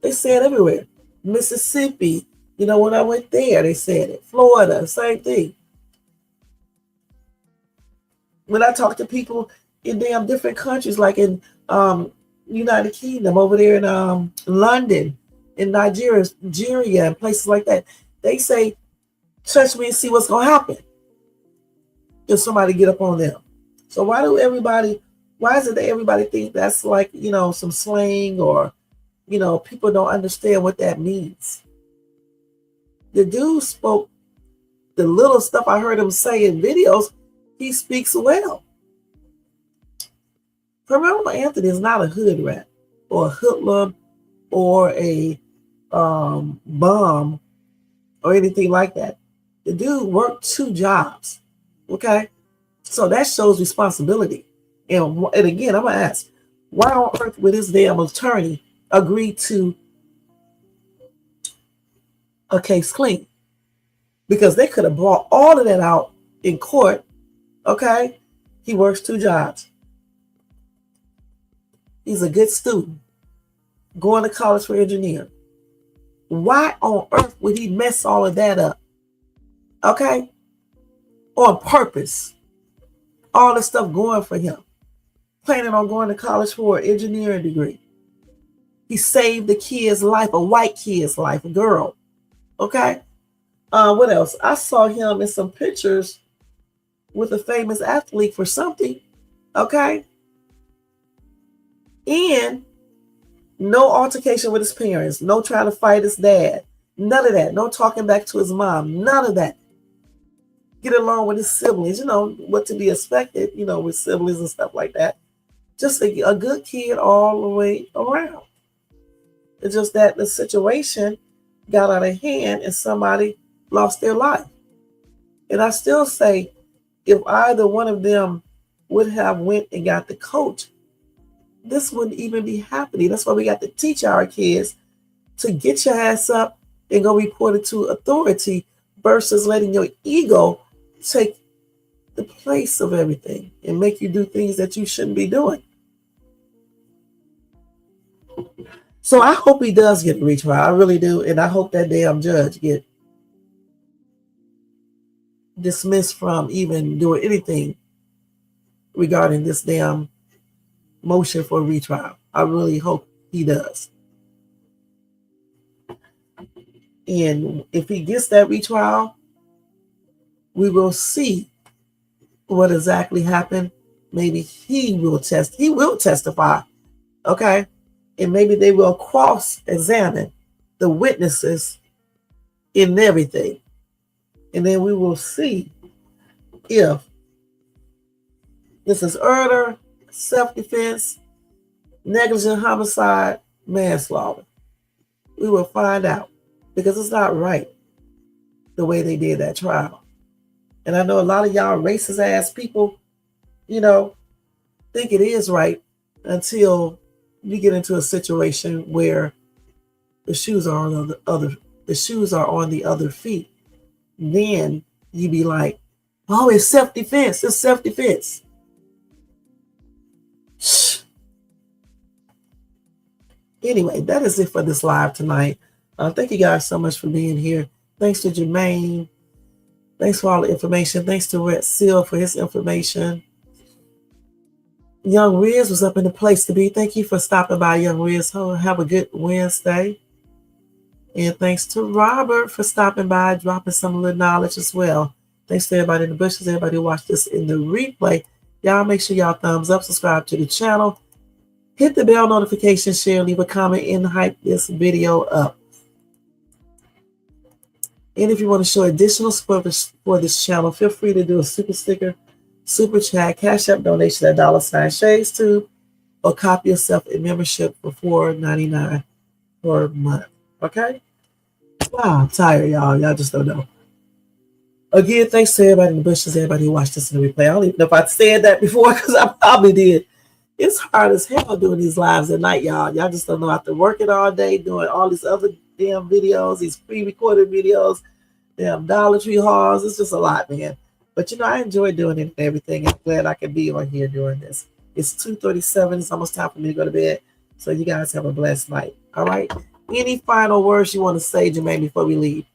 they said everywhere. Mississippi, you know, when I went there, they said it. Florida, same thing. When I talk to people in damn different countries, like in United Kingdom, over there in London, in Nigeria, and places like that, they say, touch me and see what's gonna happen if somebody get up on them. So why is it that everybody think that's like, you know, some slang, or, you know, people don't understand what that means? The dude spoke, the little stuff I heard him say in videos, he speaks well. Karmelo Anthony is not a hood rat or a hoodlum or a bum or anything like that. The dude worked 2 jobs, okay? So that shows responsibility. And again, I'm going to ask, why on earth would his damn attorney agree to a case clean? Because they could have brought all of that out in court, okay? He works 2 jobs. He's a good student, going to college for engineering. Why on earth would he mess all of that up? Okay? On purpose. All the stuff going for him. Planning on going to college for an engineering degree. He saved the kid's life, a white kid's life, a girl. Okay? What else? I saw him in some pictures with a famous athlete for something. Okay? And no altercation with his parents. No trying to fight his dad. None of that. No talking back to his mom. None of that. Get along with his siblings. You know, what to be expected, you know, with siblings and stuff like that. Just a good kid all the way around. It's just that the situation got out of hand and somebody lost their life. And I still say, if either one of them would have went and got the coach, this wouldn't even be happening. That's why we got to teach our kids to get your ass up and go report it to authority versus letting your ego take the place of everything and make you do things that you shouldn't be doing. So I hope he does get a retrial. I really do. And I hope that damn judge get dismissed from even doing anything regarding this damn motion for retrial. I really hope he does. And if he gets that retrial, we will see what exactly happened. Maybe he will testify. Okay? And maybe they will cross-examine the witnesses in everything. And then we will see if this is murder, self-defense, negligent homicide, manslaughter. We will find out, because it's not right the way they did that trial. And I know a lot of y'all racist ass people, you know, think it is right until you get into a situation where the shoes are on the other feet. Then you be like, oh, it's self-defense. It's self-defense. Anyway, that is it for this live tonight. Thank you guys so much for being here. Thanks to Jermaine Thanks for all the information. Thanks to Retrial for his information. Young Riz was up in the place to be. Thank you for stopping by, Young Riz. Have a good Wednesday. And thanks to Robert for stopping by, dropping some little knowledge as well. Thanks to everybody in the bushes, everybody who watched this in the replay. Y'all make sure y'all thumbs up, subscribe to the channel, hit the bell notification, share, leave a comment, and hype this video up. And if you want to show additional support for this channel, feel free to do a super sticker, super chat, cash app donation at $ShadesTube, or copy yourself a membership for $4.99 per month. Okay? Wow, I'm tired, y'all. Y'all just don't know. Again, thanks to everybody in the bushes, everybody who watched this in the replay. I don't even know if I said that before because I probably did. It's hard as hell doing these lives at night, y'all. Y'all just don't know. After working all day, doing all these other damn videos, these pre-recorded videos, damn Dollar Tree hauls. It's just a lot, man. But, you know, I enjoy doing it and everything. I'm glad I can be on here doing this. It's 2:37. It's almost time for me to go to bed. So you guys have a blessed night. All right? Any final words you want to say, Jermaine, before we leave?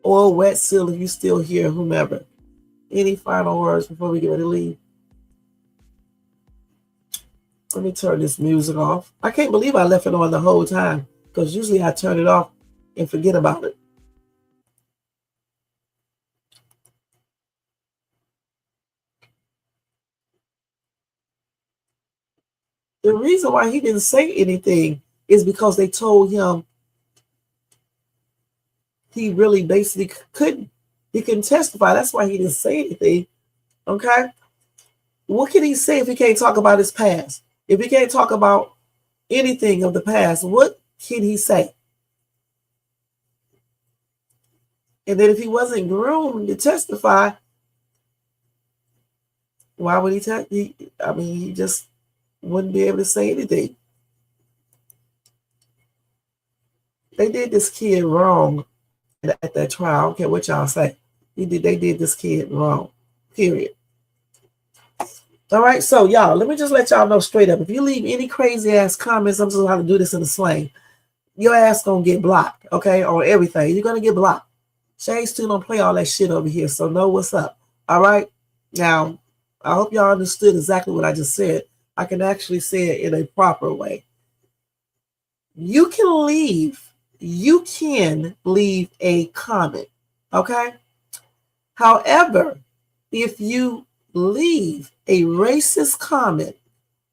Or Retrial, if you still here, whomever. Any final words before we get ready to leave? Let me turn this music off. I can't believe I left it on the whole time because usually I turn it off and forget about it. The reason why he didn't say anything is because they told him he really basically couldn't. He couldn't testify. That's why he didn't say anything. Okay? What can he say if he can't talk about his past? If he can't talk about anything of the past, what can he say? And then if he wasn't groomed to testify, why would he he just wouldn't be able to say anything. They did this kid wrong at that trial. I don't care what y'all say. They did this kid wrong. Period. All right, so y'all, let me just let y'all know straight up. If you leave any crazy ass comments, I'm just going to do this in the slang. Your ass gonna get blocked, okay? On everything. You're gonna get blocked. ShadesTube don't play all that shit over here, so know what's up. All right. Now, I hope y'all understood exactly what I just said. I can actually say it in a proper way. You can leave a comment, okay? However, if you leave a racist comment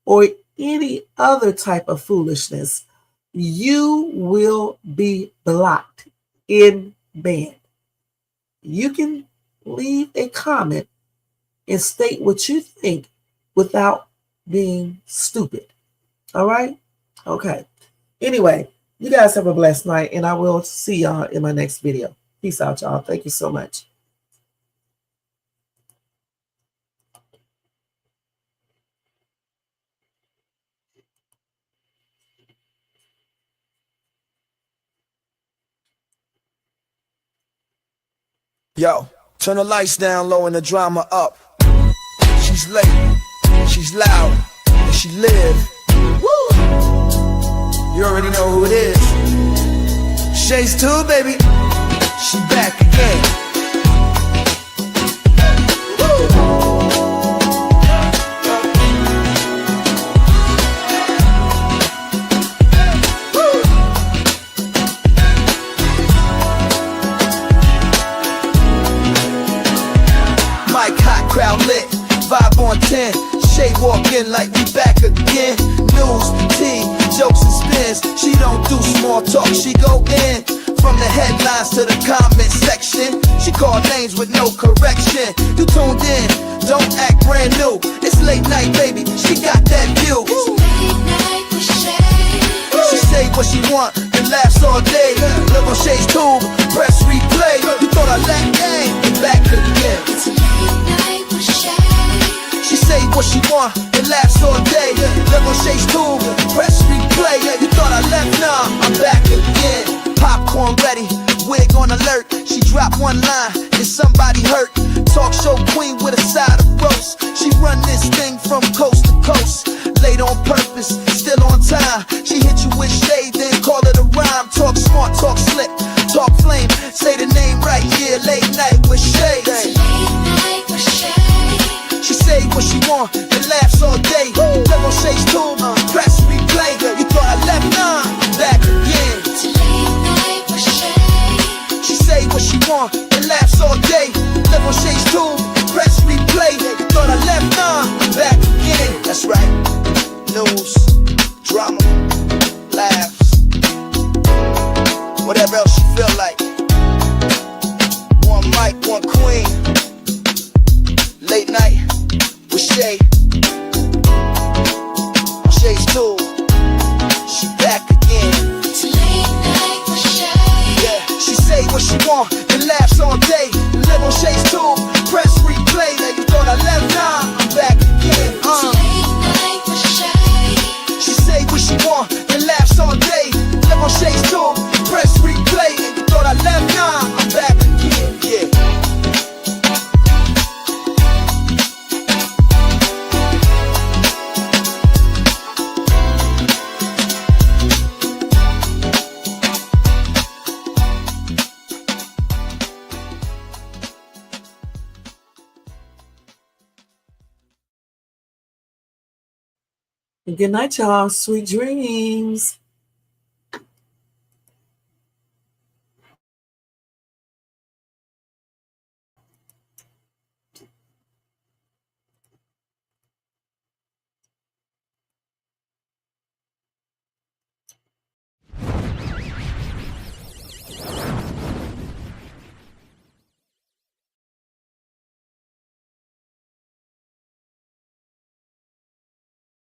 or any other type of foolishness, you will be blocked in banned. You can leave a comment and state what you think without being stupid. All right? Okay. Anyway, you guys have a blessed night, and I will see y'all in my next video. Peace out, y'all. Thank you so much. Yo, turn the lights down low and the drama up. She's late, she's loud, and she live. Woo! You already know who it is. ShadesTube, baby. She back again. Crowd lit, vibe on 10. Shay walk in like we back again. News, tea, jokes and spins. She don't do small talk, she go in. From the headlines to the comment section, she call names with no correction. You tuned in, don't act brand new. It's late night, baby, she got that view. Late night with Shay. She say what she want and laughs all day. Live on ShadesTube, press replay. You thought I lacked game, you back again. It's late night with Shay. She say what she want and laughs all day. Live on ShadesTube, press replay. You thought I left, nah, I'm back again. Popcorn ready, wig on alert. She dropped one line and somebody hurt. Talk show queen with a side of roast. She run this thing from coast to coast. Late on purpose, still on time. She hit you with shade, then call it a rhyme. Talk smart, talk slick, Talk flame, say the name right, yeah, late night with Shay. Late night with Shay. She say what she want and laughs all day. Live on Shay's tube, press replay. You thought I left, nah, I'm back again. Late night with Shay. She say what she want and laughs all day. Live on Shay's tube, press replay. You thought I left, nah, I'm back again. That's right. News, drama, laughs, whatever else you feel like. One mic, one queen. Late night with Shay. On Shay's too. She back again. Late night with Shay. Yeah, she say what she want and laughs all day. Live on Shay's too. Press replay. Like you thought I left, nah, I'm back again. Late night with Shay. She say what she want and laughs all day. Live on Shay's too. Press replay. And you thought I left, nah, I'm back again. Yeah. And good night, y'all. Sweet dreams.